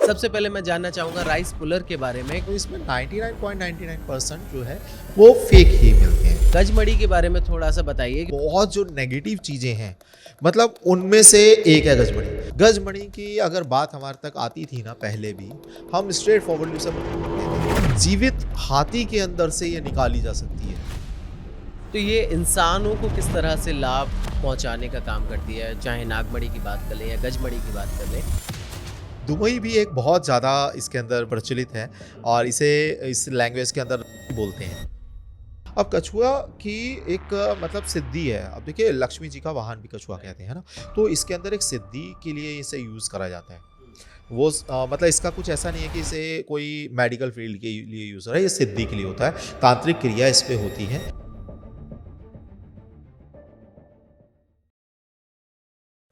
सबसे पहले मैं जानना चाहूँगा राइस पुलर के बारे में। तो इसमें 99.99% जो है वो फेक ही मिलते हैं। गजमड़ी के बारे में थोड़ा सा बताइए। बहुत जो नेगेटिव चीज़ें हैं मतलब उनमें से एक है गजमड़ी। गजमड़ी की अगर बात हमारे तक आती थी ना पहले भी, हम स्ट्रेट फॉरवर्डली सब कहते थे जीवित हाथी के अंदर से ये निकाली जा सकती है। तो ये इंसानों को किस तरह से लाभ पहुंचाने का काम करती है, चाहे नागमड़ी की बात कर लें या गजमड़ी की बात कर लें। दुबई भी एक बहुत ज़्यादा इसके अंदर प्रचलित है और इसे इस लैंग्वेज के अंदर बोलते हैं। अब कछुआ की एक मतलब सिद्धि है। अब देखिए लक्ष्मी जी का वाहन भी कछुआ कहते हैं ना, तो इसके अंदर एक सिद्धि के लिए इसे यूज़ करा जाता है। वो मतलब इसका कुछ ऐसा नहीं है कि इसे कोई मेडिकल फील्ड के लिए यूज़ हो रहा है, ये सिद्धि के लिए होता है, तांत्रिक क्रिया इस पे होती है।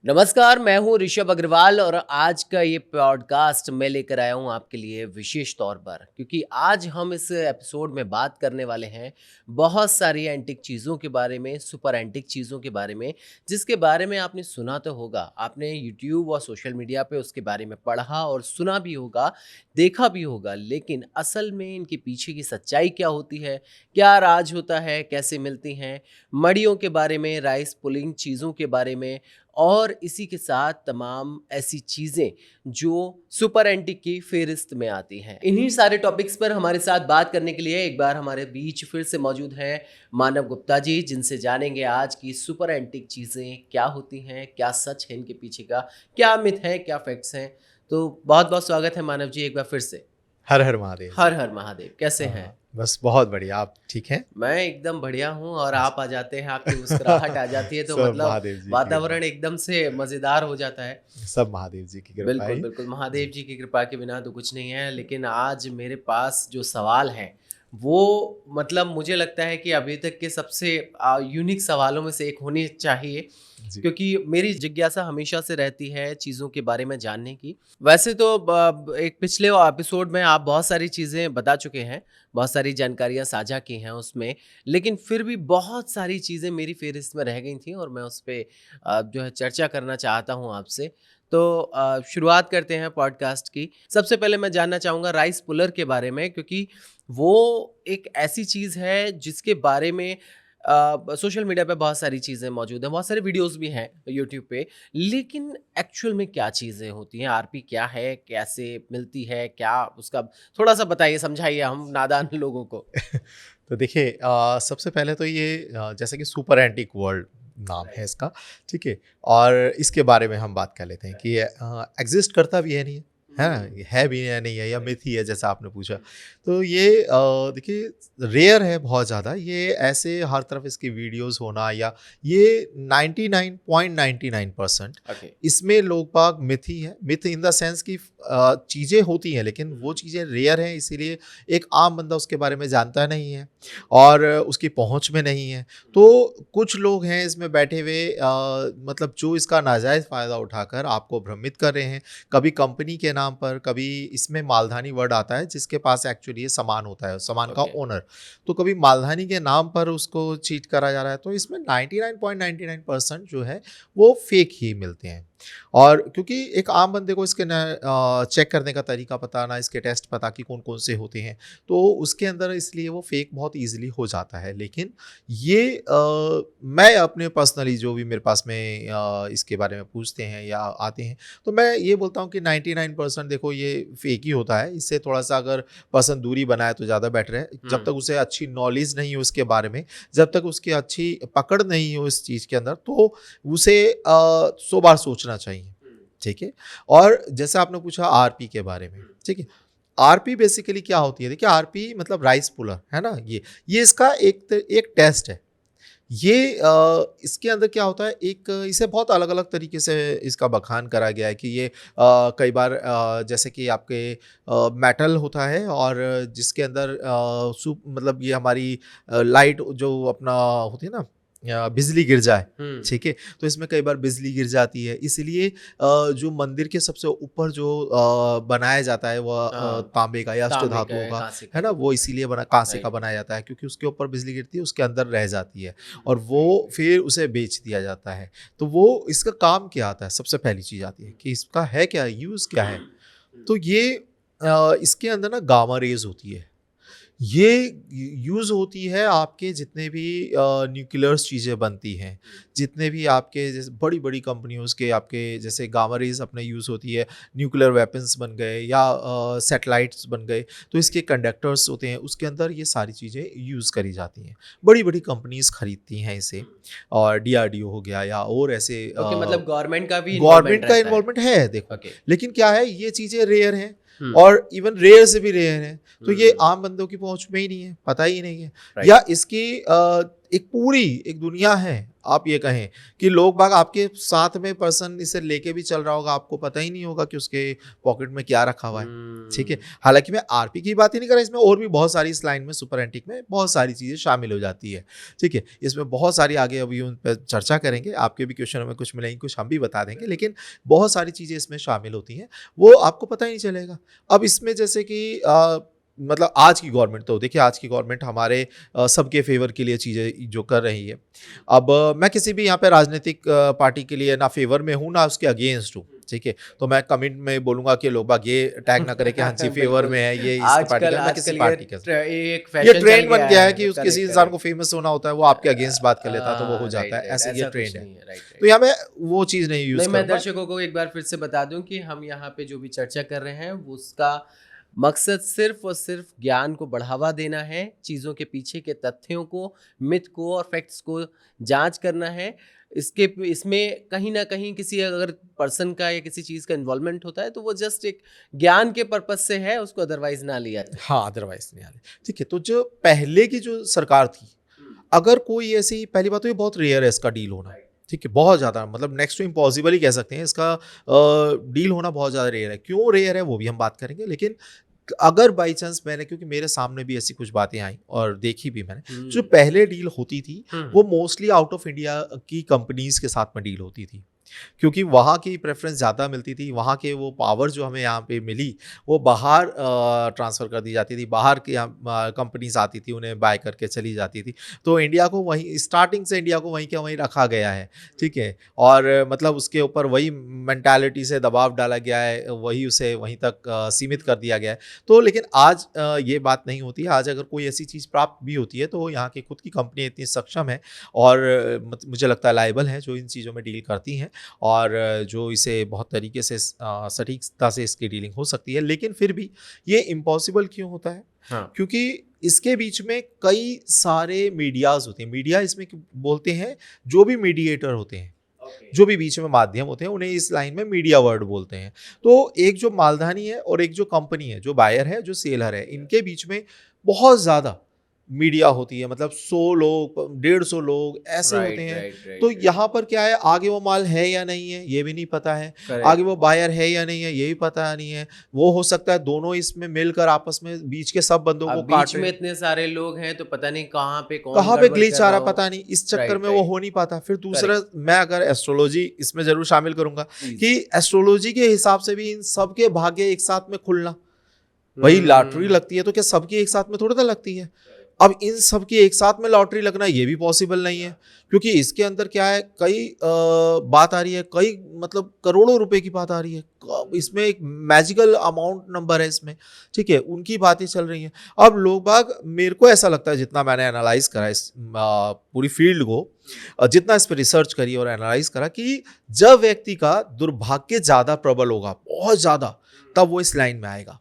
नमस्कार, मैं हूं ऋषभ अग्रवाल और आज का ये पॉडकास्ट मैं लेकर आया हूं आपके लिए विशेष तौर पर, क्योंकि आज हम इस एपिसोड में बात करने वाले हैं बहुत सारी एंटिक चीज़ों के बारे में, सुपर एंटिक चीज़ों के बारे में, जिसके बारे में आपने सुना तो होगा, आपने यूट्यूब और सोशल मीडिया पे उसके बारे में पढ़ा और सुना भी होगा, देखा भी होगा, लेकिन असल में इनके पीछे की सच्चाई क्या होती है, क्या राज होता है, कैसे मिलती हैं, मड़ियों के बारे में, राइस पुलिंग चीज़ों के बारे में और इसी के साथ तमाम ऐसी चीज़ें जो सुपर एंटिक की फेहरिस्त में आती हैं। इन्हीं सारे टॉपिक्स पर हमारे साथ बात करने के लिए एक बार हमारे बीच फिर से मौजूद हैं मानव गुप्ता जी, जिनसे जानेंगे आज की सुपर एंटिक चीज़ें क्या होती हैं, क्या सच है इनके पीछे का, क्या मिथ है, क्या फैक्ट्स हैं। तो बहुत बहुत स्वागत है मानव जी एक बार फिर से। हर हर महादेव। हर हर महादेव। कैसे हैं? बस बहुत बढ़िया। आप ठीक हैं? मैं एकदम बढ़िया हूँ और आप आ जाते हैं, आपकी मुस्कुराहट आ जाती है तो सब मतलब महादेव जी की वातावरण एकदम से मज़ेदार हो जाता है। सब महादेव जी की कृपा बिल्कुल है। बिल्कुल, महादेव जी की कृपा के बिना तो कुछ नहीं है। लेकिन आज मेरे पास जो सवाल हैं वो मतलब मुझे लगता है कि अभी तक के सबसे यूनिक सवालों में से एक होनी चाहिए, जी। क्योंकि मेरी जिज्ञासा हमेशा से रहती है चीज़ों के बारे में जानने की। वैसे तो एक पिछले एपिसोड में आप बहुत सारी चीज़ें बता चुके हैं, बहुत सारी जानकारियाँ साझा की हैं उसमें, लेकिन फिर भी बहुत सारी चीज़ें मेरी फ़हरिस्त में रह गई थी और मैं उस पे जो है चर्चा करना चाहता हूँ आपसे। तो शुरुआत करते हैं पॉडकास्ट की। सबसे पहले मैं जानना चाहूँगा राइस पुलर के बारे में, क्योंकि वो एक ऐसी चीज़ है जिसके बारे में सोशल मीडिया पे बहुत सारी चीज़ें मौजूद हैं, बहुत सारे वीडियोस भी हैं यूट्यूब पे, लेकिन एक्चुअल में क्या चीज़ें होती हैं, आरपी क्या है, कैसे मिलती है, क्या उसका थोड़ा-सा बताइए, समझाइए हम नादान लोगों को। तो देखिए सबसे पहले तो ये जैसे कि सुपर एंटिक वर्ल्ड नाम है इसका, ठीक है? और इसके बारे में हम बात कर लेते हैं कि एग्ज़िस्ट करता भी है नहीं है ना? ये है भी या नहीं है या मिथ ही है जैसा आपने पूछा। तो ये देखिए रेयर है बहुत ज़्यादा, ये ऐसे हर तरफ इसकी वीडियोज़ होना या ये 99.99% ओके। इसमें लोग बाग मिथ ही है। मिथ इन द सेंस कि चीज़ें होती हैं लेकिन वो चीज़ें रेयर हैं, इसीलिए एक आम बंदा उसके बारे में जानता नहीं है और उसकी पहुँच में नहीं है। तो कुछ लोग हैं इसमें बैठे हुए मतलब जो इसका नाजायज़ फ़ायदा उठाकर आपको भ्रमित कर रहे हैं। कभी कंपनी के नाम पर, कभी इसमें मालधानी वर्ड आता है जिसके पास एक्चुअली ये सामान होता है, सामान का ओके। ओनर। तो कभी मालधानी के नाम पर उसको चीट करा जा रहा है। तो इसमें 99.99% जो है वो फेक ही मिलते हैं। और क्योंकि एक आम बंदे को इसके चेक करने का तरीका पता ना, इसके टेस्ट पता कि कौन कौन से होते हैं, तो उसके अंदर इसलिए वो फेक बहुत ईजिली हो जाता है। लेकिन ये मैं अपने पर्सनली जो भी मेरे पास में इसके बारे में पूछते हैं या आते हैं, तो मैं ये बोलता हूँ कि 99% देखो ये फेक ही होता है। इससे थोड़ा सा अगर पर्सन दूरी बनाए तो ज़्यादा बेटर है। जब तक उसे अच्छी नॉलेज नहीं हो उसके बारे में, जब तक उसकी अच्छी पकड़ नहीं हो इस चीज़ के अंदर, तो उसे 100 बार सोचना चाहिए, ठीक है? और जैसा आपने पूछा आरपी के बारे में, ठीक है? आरपी बेसिकली क्या होती है? देखिए आरपी मतलब राइस पुलर, है ना? ये इसका एक टेस्ट है। ये इसके अंदर क्या होता है, एक इसे बहुत अलग-अलग तरीके से इसका बखान करा गया है कि ये कई बार जैसे कि आपके मेटल होता है और जिसके अंदर मतलब ये हमारी लाइट जो अपना होती है ना, बिजली गिर जाए, ठीक है? तो इसमें कई बार बिजली गिर जाती है, इसलिए जो मंदिर के सबसे ऊपर जो बनाया जाता है वो तांबे का या अष्ट तांबे का धातुओं है, का, कांसे का है ना? जो वो भी है। इसीलिए कांसे का राइट। बनाया जाता है क्योंकि उसके ऊपर बिजली गिरती है, उसके अंदर रह जाती है और वो फिर उसे बेच दिया जाता है। तो वो इसका काम क्या आता है? सबसे पहली चीज़ आती है कि इसका है क्या, यूज़ क्या है? तो ये इसके अंदर ना गामा रेज होती है, ये यूज़ होती है आपके जितने भी न्यूक्लियर्स चीज़ें बनती हैं, जितने भी आपके जैसे बड़ी-बड़ी कंपनियों के आपके जैसे गामा रेज़ अपने यूज़ होती है, न्यूक्लियर वेपन्स बन गए या सैटेलाइट्स बन गए, तो इसके कंडक्टर्स होते हैं, उसके अंदर ये सारी चीज़ें यूज़ करी जाती हैं। बड़ी-बड़ी कंपनीज़ खरीदती हैं इसे, और डीआरडीओ हो गया या और ऐसे ओके, मतलब गवर्नमेंट का भी गवर्नमेंट इन्वॉल्वमेंट का रहता है। इन्वॉल्वमेंट है देखो, ओके। लेकिन क्या है ये चीज़ें रेयर हैं, हम्म, और इवन रेयर से भी रेयर है, तो ये हम्म, आम बंदों की पहुंच में ही नहीं है, पता ही नहीं है। राइट। या इसकी एक पूरी एक दुनिया है, आप ये कहें कि लोग बाग आपके साथ में पर्सन इसे लेके भी चल रहा होगा, आपको पता ही नहीं होगा कि उसके पॉकेट में क्या रखा हुआ है। ठीक है, हालांकि मैं आरपी की बात ही नहीं कर रहा, इसमें और भी बहुत सारी इस लाइन में सुपर एंटिक में बहुत सारी चीज़ें शामिल हो जाती है। ठीक है, इसमें बहुत सारी आगे अभी उन पर चर्चा करेंगे, आपके भी क्वेश्चनों में कुछ मिलेंगी, कुछ हम भी बता देंगे, लेकिन बहुत सारी चीज़ें इसमें शामिल होती हैं, वो आपको पता ही नहीं चलेगा। अब इसमें जैसे कि मतलब आज की गवर्नमेंट, तो देखिए आज की गवर्नमेंट हमारे सबके फेवर के लिए चीज़ें जो कर रही है। अब मैं किसी भी यहाँ पे राजनीतिक पार्टी के लिए ना फेवर में हूँ ना उसके अगेंस्ट हूँ। ठीक है, तो मैं कमेंट में बोलूंगा कि लोग बाग ये टैग ना करें कि हाँ जी फेवर में है ये इसकी पार्टी का, मैं किसी पार्टी का। एक ये फैशन चल ट्रेंड बन गया है कि करेक्ट, किसी इंसान को फेमस होना होता है, वो आपके अगेंस्ट बात कर लेता है तो वो हो जाता है, ऐसे ये ट्रेंड है। राइट। तो यहाँ मैं वो चीज़ नहीं यूज़ नहीं, मैं करूँगा। दर्शकों को एक बार फिर से बता दूं कि हम यहाँ पे जो भी चर्चा कर रहे हैं वो उसका मकसद सिर्फ और सिर्फ ज्ञान को बढ़ावा देना है, चीज़ों के पीछे के तथ्यों को, मिथ को और फैक्ट्स को जांच करना है। इसमें कहीं ना कहीं किसी अगर पर्सन का या किसी चीज़ का इन्वॉल्वमेंट होता है तो वो जस्ट एक ज्ञान के पर्पज से है, उसको अदरवाइज ना लिया जाए। हाँ, अदरवाइज नहीं आ रही। ठीक है, तो जो पहले की जो सरकार थी, अगर कोई ऐसी, पहली बात तो ये बहुत रेयर है इसका डील होना। ठीक है, बहुत ज़्यादा, मतलब नेक्स्ट टू इम्पॉसिबल ही कह सकते हैं, इसका डील होना बहुत ज़्यादा रेयर है। क्यों रेयर है वो भी हम बात करेंगे, लेकिन अगर बाई चांस मैंने, क्योंकि मेरे सामने भी ऐसी कुछ बातें आई और देखी भी मैंने, जो पहले डील होती थी वो मोस्टली आउट ऑफ इंडिया की कंपनीज के साथ में डील होती थी, क्योंकि वहाँ की प्रेफरेंस ज़्यादा मिलती थी, वहाँ के वो पावर जो हमें यहाँ पे मिली वो बाहर ट्रांसफ़र कर दी जाती थी, बाहर की कंपनीज आती थी, उन्हें बाय करके चली जाती थी। तो इंडिया को वहीं स्टार्टिंग से इंडिया को वहीं के वहीं रखा गया है। ठीक है, और मतलब उसके ऊपर वही मेंटालिटी से दबाव डाला गया है, वही उसे वहीं तक सीमित कर दिया गया है। तो लेकिन आज ये बात नहीं होती है। आज अगर कोई ऐसी चीज़ प्राप्त भी होती है तो यहाँ की खुद की कंपनी इतनी सक्षम है और मुझे लगता है लायबल है जो इन चीज़ों में डील करती हैं, और जो इसे बहुत तरीके से सटीकता से इसकी डीलिंग हो सकती है। लेकिन फिर भी ये इम्पॉसिबल क्यों होता है? हाँ। क्योंकि इसके बीच में कई सारे मीडियाज होते हैं। मीडिया इसमें बोलते हैं जो भी मीडिएटर होते हैं, जो भी बीच में माध्यम होते हैं, उन्हें इस लाइन में मीडिया वर्ड बोलते हैं। तो एक जो मालधानी है और एक जो कंपनी है, जो बायर है, जो सेलर है, इनके बीच में बहुत ज़्यादा मीडिया होती है, मतलब 100 लोग, 150 लोग ऐसे होते हैं। तो यहाँ पर क्या है, आगे वो माल है या नहीं है ये भी नहीं पता है, आगे वो बायर है या नहीं है ये भी पता नहीं है। वो हो सकता है दोनों इसमें मिलकर आपस में बीच के सब बंदों को काट बीच में इतने सारे लोग हैं तो पता नहीं कहाँ पे ग्लिच आ रहा पता नहीं, इस चक्कर में वो हो नहीं पाता। फिर दूसरा, मैं अगर एस्ट्रोलॉजी इसमें जरूर शामिल करूंगा कि एस्ट्रोलॉजी के हिसाब से भी इन सबके भाग्य एक साथ में खुलना, वही लॉटरी लगती है तो क्या सबकी एक साथ में थोड़ी ना लगती है? अब इन सब की एक साथ में लॉटरी लगना ये भी पॉसिबल नहीं है, क्योंकि इसके अंदर क्या है, कई बात आ रही है, कई मतलब करोड़ों रुपए की बात आ रही है, इसमें एक मैजिकल अमाउंट नंबर है इसमें। ठीक है, उनकी बातें चल रही हैं। अब लोग बाग, मेरे को ऐसा लगता है जितना मैंने एनालाइज करा इस पूरी फील्ड को, जितना इस पर रिसर्च करी और एनालाइज करा, कि जब व्यक्ति का दुर्भाग्य ज़्यादा प्रबल होगा, बहुत ज़्यादा, तब वो इस लाइन में आएगा।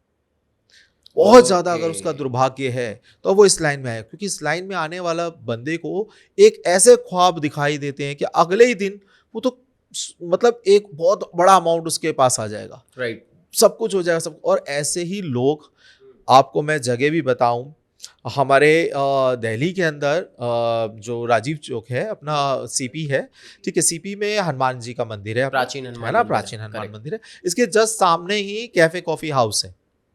बहुत ज़्यादा अगर उसका दुर्भाग्य है तो वो इस लाइन में है, क्योंकि इस लाइन में आने वाला बंदे को एक ऐसे ख्वाब दिखाई देते हैं कि अगले ही दिन वो तो मतलब एक बहुत बड़ा अमाउंट उसके पास आ जाएगा, राइट, सब कुछ हो जाएगा सब। और ऐसे ही लोग, आपको मैं जगह भी बताऊं, हमारे दिल्ली के अंदर जो राजीव चौक है अपना सीपी है। ठीक है, सीपी में हनुमान जी का मंदिर है, प्राचीन हनुमान, है ना, प्राचीन हनुमान मंदिर है। इसके जस्ट सामने ही कैफे कॉफी हाउस है।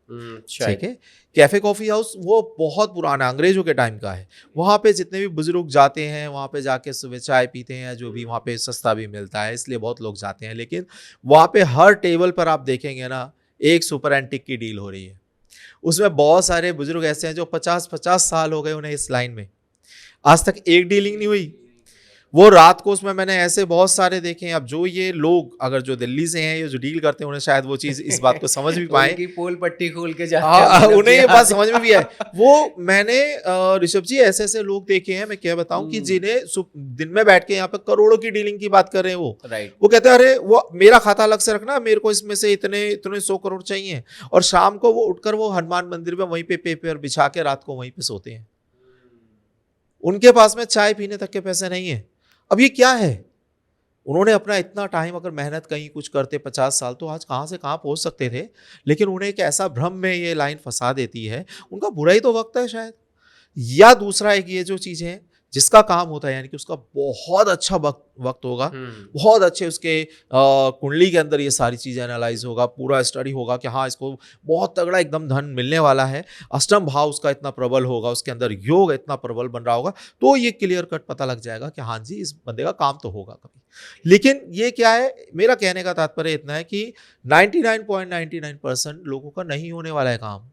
ठीक है, कैफे कॉफी हाउस वो बहुत पुराना, अंग्रेजों के टाइम का है। वहाँ पे जितने भी बुजुर्ग जाते हैं, वहाँ पे जाके सुबह चाय पीते हैं, जो भी वहाँ पे सस्ता भी मिलता है, इसलिए बहुत लोग जाते हैं। लेकिन वहाँ पे हर टेबल पर आप देखेंगे ना, एक सुपर एंटिक की डील हो रही है। उसमें बहुत सारे बुजुर्ग ऐसे हैं जो 50-50 साल हो गए उन्हें इस लाइन में, आज तक एक डीलिंग नहीं हुई। वो रात को उसमें मैंने ऐसे बहुत सारे देखे हैं। अब जो ये लोग अगर जो दिल्ली से हैं, ये जो डील करते हैं, उन्हें शायद वो चीज़ इस बात को समझ भी पाए। उनकी पोल पट्टी खोल के जाते हाँ, हैं, मतलब उन्हें कि ये बात आज- समझ में भी है। वो मैंने ऋषभ जी ऐसे ऐसे लोग देखे हैं, मैं क्या बताऊं, कि जिन्हें दिन में बैठ के यहाँ पे करोड़ों की डीलिंग की बात कर रहे हैं वो। राइट। वो कहते हैं अरे वो मेरा खाता अलग से रखना, मेरे को इसमें से इतने इतने 100 करोड़ चाहिए। और शाम को वो उठकर वो हनुमान मंदिर में वहीं पे पेपर बिछा के रात को वहीं पे सोते हैं। उनके पास में चाय पीने तक के पैसे नहीं है। अब ये क्या है? उन्होंने अपना इतना टाइम अगर मेहनत कहीं कुछ करते 50 साल, तो आज कहाँ से कहाँ पहुंच सकते थे। लेकिन उन्हें एक ऐसा भ्रम में ये लाइन फंसा देती है। उनका बुरा ही तो वक्त है शायद। या दूसरा एक ये जो चीज़ें हैं जिसका काम होता है, यानी कि उसका बहुत अच्छा वक्त होगा, बहुत अच्छे उसके कुंडली के अंदर ये सारी चीज़ें एनालाइज होगा, पूरा स्टडी होगा कि हाँ इसको बहुत तगड़ा एकदम धन मिलने वाला है, अष्टम भाव उसका इतना प्रबल होगा, उसके अंदर योग इतना प्रबल बन रहा होगा, तो ये क्लियर कट पता लग जाएगा कि हाँ जी इस बंदे का काम तो होगा कभी। लेकिन ये क्या है, मेरा कहने का तात्पर्य इतना है कि 99.99% लोगों का नहीं होने वाला है काम।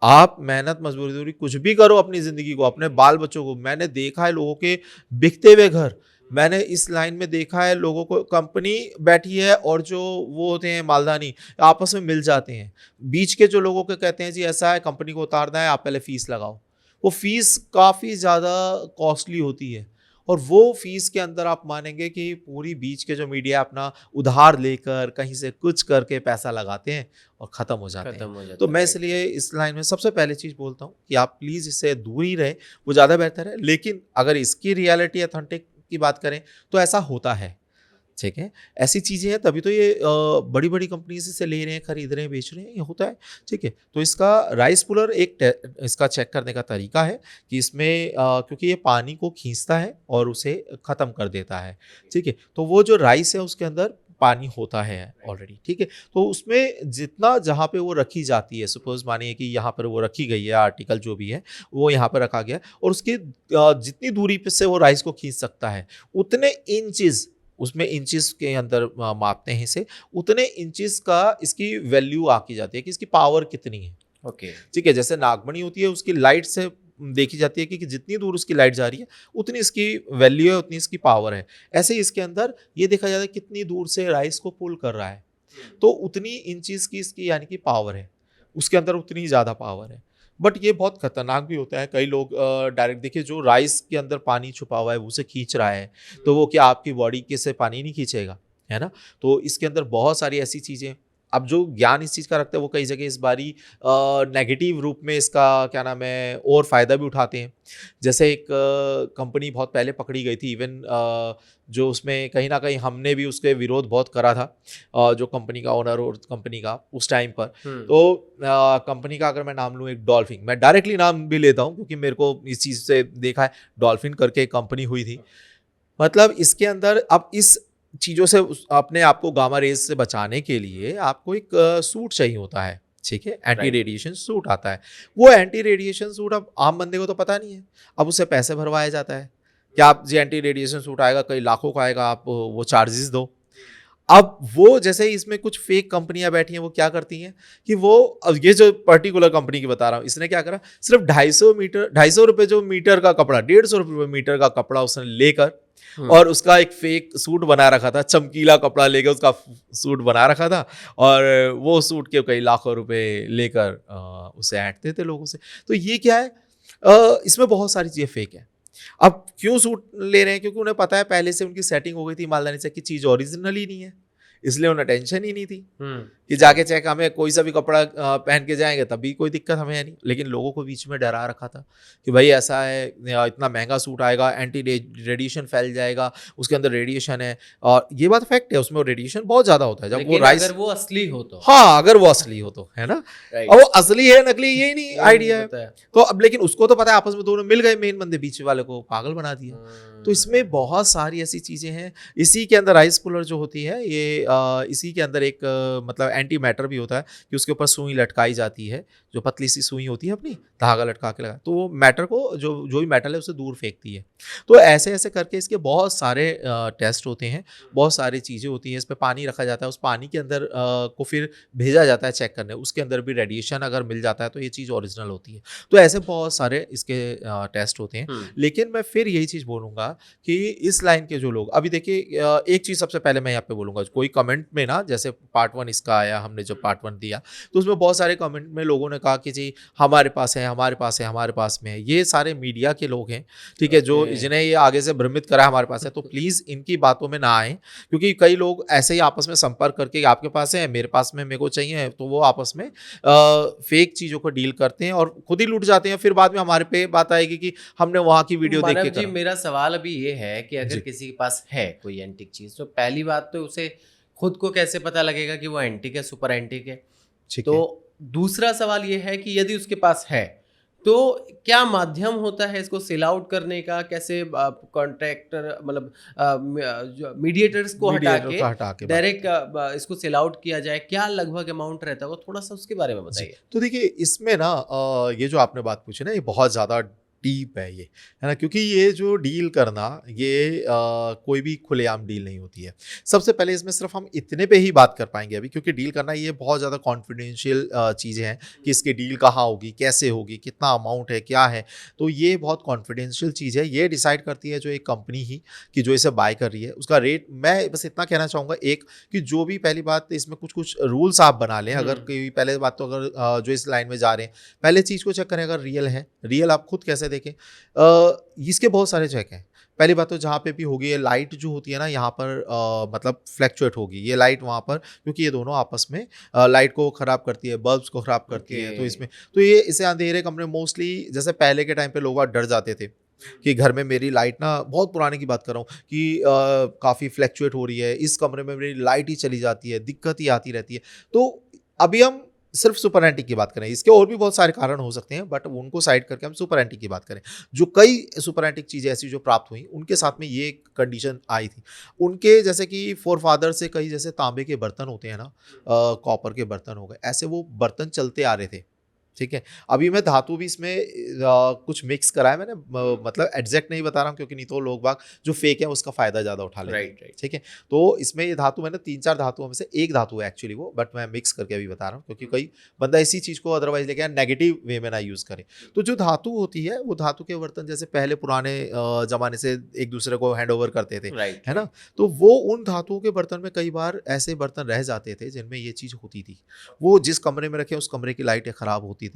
आप मेहनत मजदूरी कुछ भी करो अपनी जिंदगी को, अपने बाल बच्चों को, मैंने देखा है लोगों के बिकते हुए घर, मैंने इस लाइन में देखा है लोगों को, कंपनी बैठी है और जो वो होते हैं मालधानी आपस में मिल जाते हैं। बीच के जो लोगों के कहते हैं जी ऐसा है कंपनी को उतारना है, आप पहले फीस लगाओ। वो फीस काफ़ी ज़्यादा कॉस्टली होती है। और वो फीस के अंदर आप मानेंगे कि पूरी बीच के जो मीडिया अपना उधार लेकर कहीं से कुछ करके पैसा लगाते हैं और ख़त्म हो जाते हैं। तो मैं इसलिए इस लाइन में सबसे पहले चीज़ बोलता हूँ कि आप प्लीज़ इससे दूर ही रहें, वो ज़्यादा बेहतर है। लेकिन अगर इसकी रियलिटी ऑथेंटिक की बात करें तो ऐसा होता है, ठीक है। ऐसी चीज़ें हैं तभी तो ये बड़ी बड़ी कंपनीज से ले रहे हैं, खरीद रहे हैं, बेच रहे हैं, ये होता है, ठीक है। तो इसका राइस पुलर एक इसका चेक करने का तरीका है कि इसमें क्योंकि ये पानी को खींचता है और उसे ख़त्म कर देता है, ठीक है। तो वो जो राइस है उसके अंदर पानी होता है ऑलरेडी, ठीक है। तो उसमें जितना जहाँ पे वो रखी जाती है, सपोज मानिए कि यहाँ पर वो रखी गई है, आर्टिकल जो भी है वो यहाँ पर रखा गया, और उसकी जितनी दूरी पे से वो राइस को खींच सकता है उतने इंचेस, उसमें इंचेस के अंदर मापते हैं इसे, उतने इंचेस का इसकी वैल्यू आकी जाती है कि इसकी पावर कितनी है। ओके, ठीक है। जैसे नागमणि होती है उसकी लाइट से देखी जाती है कि जितनी दूर उसकी लाइट जा रही है उतनी इसकी वैल्यू है, उतनी इसकी पावर है। ऐसे ही इसके अंदर ये देखा जाता है कितनी दूर से राइस को पुल कर रहा है, तो उतनी इंचेस की इसकी यानी कि पावर है, उसके अंदर उतनी ज़्यादा पावर है। बट ये बहुत खतरनाक भी होता है। कई लोग डायरेक्ट देखिए जो राइस के अंदर पानी छुपा हुआ है उसे खींच रहा है, तो वो क्या आपकी बॉडी के से पानी नहीं खींचेगा, है ना। तो इसके अंदर बहुत सारी ऐसी चीज़ें, अब जो ज्ञान इस चीज़ का रखते हैं वो कई जगह इस बारी नेगेटिव रूप में इसका क्या नाम है और फ़ायदा भी उठाते हैं। जैसे एक कंपनी बहुत पहले पकड़ी गई थी, इवन जो उसमें कहीं ना कहीं हमने भी उसके विरोध बहुत करा था, जो कंपनी का ओनर और कंपनी का उस टाइम पर। तो कंपनी का अगर मैं नाम लूँ, एक डॉल्फिन, मैं डायरेक्टली नाम भी लेता हूँ क्योंकि मेरे को इस चीज़ से देखा है, डॉल्फिन करके एक कंपनी हुई थी। मतलब इसके अंदर अब इस चीज़ों से अपने आप को गामा रेज से बचाने के लिए आपको एक सूट चाहिए होता है, ठीक है। एंटी रेडिएशन सूट आता है। वो एंटी रेडिएशन सूट अब आम बंदे को तो पता नहीं है, अब उससे पैसे भरवाया जाता है कि आप जी एंटी रेडिएशन सूट आएगा, कई लाखों का आएगा, आप वो चार्जेस दो। अब वो जैसे ही इसमें कुछ फेक कंपनियां बैठी हैं, वो क्या करती हैं कि वो, अब ये जो पर्टिकुलर कंपनी की बता रहा हूँ, इसने क्या करा, सिर्फ 250 रुपये जो मीटर का कपड़ा, 150 रुपये मीटर का कपड़ा उसने लेकर और उसका एक फेक सूट बना रखा था, चमकीला कपड़ा लेकर उसका सूट बना रखा था, और वो सूट के कई लाखों रुपए लेकर उसे ऐंठते थे लोगों से। तो ये क्या है, इसमें बहुत सारी चीज़ें फेक है। अब क्यों सूट ले रहे हैं, क्योंकि उन्हें पता है पहले से उनकी सेटिंग हो गई थी मालदानी से कि चीज़ ओरिजिनल ही नहीं है, इसलिए उन्हें टेंशन ही नहीं थी कि जाके चेक, हमें कोई सा भी कपड़ा पहन के जाएंगे तभी कोई दिक्कत हमें है नहीं। लेकिन लोगों को बीच में डरा रखा था कि भाई ऐसा है, इतना महंगा सूट आएगा, एंटी रेडिएशन फैल जाएगा, उसके अंदर रेडिएशन है। और ये बात फैक्ट है, उसमें रेडिएशन बहुत ज़्यादा होता है जब वो राइस, अगर वो असली हो तो, हाँ अगर वो असली हो तो, है ना। और वो असली है नकली ये नहीं आइडिया है। तो अब लेकिन उसको तो पता है, आपस में दोनों मिल गए, मेन बंदे बीच वाले को पागल बना दिया। तो इसमें बहुत सारी ऐसी चीज़ें हैं। इसी के अंदर राइस पुलर जो होती है ये इसी के अंदर एक मतलब एंटी मैटर भी होता है कि उसके ऊपर सुई लटकाई जाती है, जो पतली सी सुई होती है अपनी, धागा लटका के लगा, तो वो मैटर को जो जो भी मेटल है उसे दूर फेंकती है। तो ऐसे ऐसे करके इसके बहुत सारे टेस्ट होते हैं, बहुत सारी चीज़ें होती हैं। इस पे पानी रखा जाता है, उस पानी के अंदर को फिर भेजा जाता है चेक करने, उसके अंदर भी रेडिएशन अगर मिल जाता है तो ये चीज़ ओरिजिनल होती है। तो ऐसे बहुत सारे इसके टेस्ट होते हैं। लेकिन मैं फिर यही चीज़ बोलूँगा कि इस लाइन के जो लोग, अभी देखिए एक चीज़ सबसे पहले मैं यहाँ पे बोलूँगा, कोई कमेंट में ना, जैसे पार्ट 1 इसका आया, हमने जब पार्ट 1 दिया तो उसमें बहुत सारे कमेंट में लोगों ने कहा कि जी हमारे पास है, हमारे पास है, हमारे पास में है। ये सारे मीडिया के लोग हैं, ठीक है, जो जिन्हें ये आगे से भ्रमित करा हमारे पास है। तो प्लीज़ इनकी बातों में ना आएँ, क्योंकि कई लोग ऐसे ही आपस में संपर्क करके आपके पास है, मेरे पास में, मेरे को चाहिए, तो वो आपस में फेक चीज़ों को डील करते हैं और खुद ही लूट जाते हैं। फिर बाद में हमारे पे बात आएगी कि हमने वहाँ की वीडियो देख मानव के जी, करा। मेरा सवाल अभी ये है कि अगर जी। किसी के पास है कोई एंटिक चीज, तो पहली बात तो उसे खुद को कैसे पता लगेगा कि वो एंटिक है, सुपर एंटिक है। ठीक तो है। दूसरा सवाल ये है कि यदि उसके पास है तो क्या माध्यम होता है इसको सेल आउट करने का, कैसे कॉन्ट्रैक्टर मतलब मीडिएटर्स को हटा मीडिएटर के को हटा के बात डायरेक्ट इसको सेल आउट किया जाए, क्या लगभग अमाउंट रहता है, वो थोड़ा सा उसके बारे में जी। बताइए। तो देखिए इसमें ना ये जो आपने बात पूछी ना, ये बहुत ज़्यादा डीप है ये, है ना? क्योंकि ये जो डील करना, ये कोई भी खुलेआम डील नहीं होती है। सबसे पहले इसमें सिर्फ हम इतने पे ही बात कर पाएँगे अभी, क्योंकि डील करना ये बहुत ज़्यादा कॉन्फिडेंशियल चीज़ें हैं कि इसकी डील कहाँ होगी, कैसे होगी, कितना अमाउंट है, क्या है। तो ये बहुत कॉन्फिडेंशियल चीज़ है। ये डिसाइड करती है जो एक कंपनी ही, कि जो इसे बाय कर रही है, उसका रेट। मैं बस इतना कहना चाहूँगा एक, कि जो भी पहली बात इसमें कुछ रूल्स आप बना लें। अगर कोई पहले बात तो अगर जो इस लाइन में जा रहे हैं, पहले चीज़ को चेक करें अगर रियल है। रियल आप खुद कैसे देखें? इसके बहुत सारे चेक हैं। पहली बात तो जहाँ पे भी होगी ये लाइट जो होती है ना, यहाँ पर मतलब फ्लैक्चुएट होगी ये लाइट वहाँ पर, क्योंकि ये दोनों आपस में लाइट को ख़राब करती है, बल्ब्स को ख़राब करती है। तो इसमें तो ये इसे अंधेरे कमरे मोस्टली, जैसे पहले के टाइम पे लोग डर जाते थे कि घर में मेरी लाइट ना, बहुत पुराने की बात कर रहा हूँ, कि काफ़ी फ्लैक्चुएट हो रही है, इस कमरे में मेरी लाइट ही चली जाती है, दिक्कत ही आती रहती है। तो अभी हम सिर्फ सुपर एंटीक की बात करें, इसके और भी बहुत सारे कारण हो सकते हैं, बट उनको साइड करके हम सुपर एंटीक की बात करें। जो कई सुपर एंटीक चीज़ें ऐसी जो प्राप्त हुई, उनके साथ में ये कंडीशन आई थी। उनके जैसे कि फोर फादर से कई, जैसे तांबे के बर्तन होते हैं ना, कॉपर के बर्तन हो गए, ऐसे वो बर्तन चलते आ रहे थे। ठीक है। अभी मैं धातु भी इसमें कुछ मिक्स करा है मैंने, मतलब एग्जैक्ट नहीं बता रहा हूँ, क्योंकि नहीं तो लोग बाग जो फेक है उसका फ़ायदा ज़्यादा उठा लेते हैं। राइट। ठीक है। तो इसमें ये धातु मैंने 3-4 धातुओं में से एक धातु है एक्चुअली वो, बट मैं मिक्स करके अभी बता रहा हूँ, क्योंकि कोई बंदा इसी चीज़ को अदरवाइज लेके नेगेटिव वे में ना यूज़ करे। तो जो धातु होती है, वो धातु के बर्तन जैसे पहले पुराने ज़माने से एक दूसरे को हैंड ओवर करते थे, राइट। है ना? तो वो उन धातुओं के बर्तन में कई बार ऐसे बर्तन रह जाते थे जिनमें ये चीज़ होती थी। वो जिस कमरे में रखे उस कमरे की लाइटें ख़राब होती थी।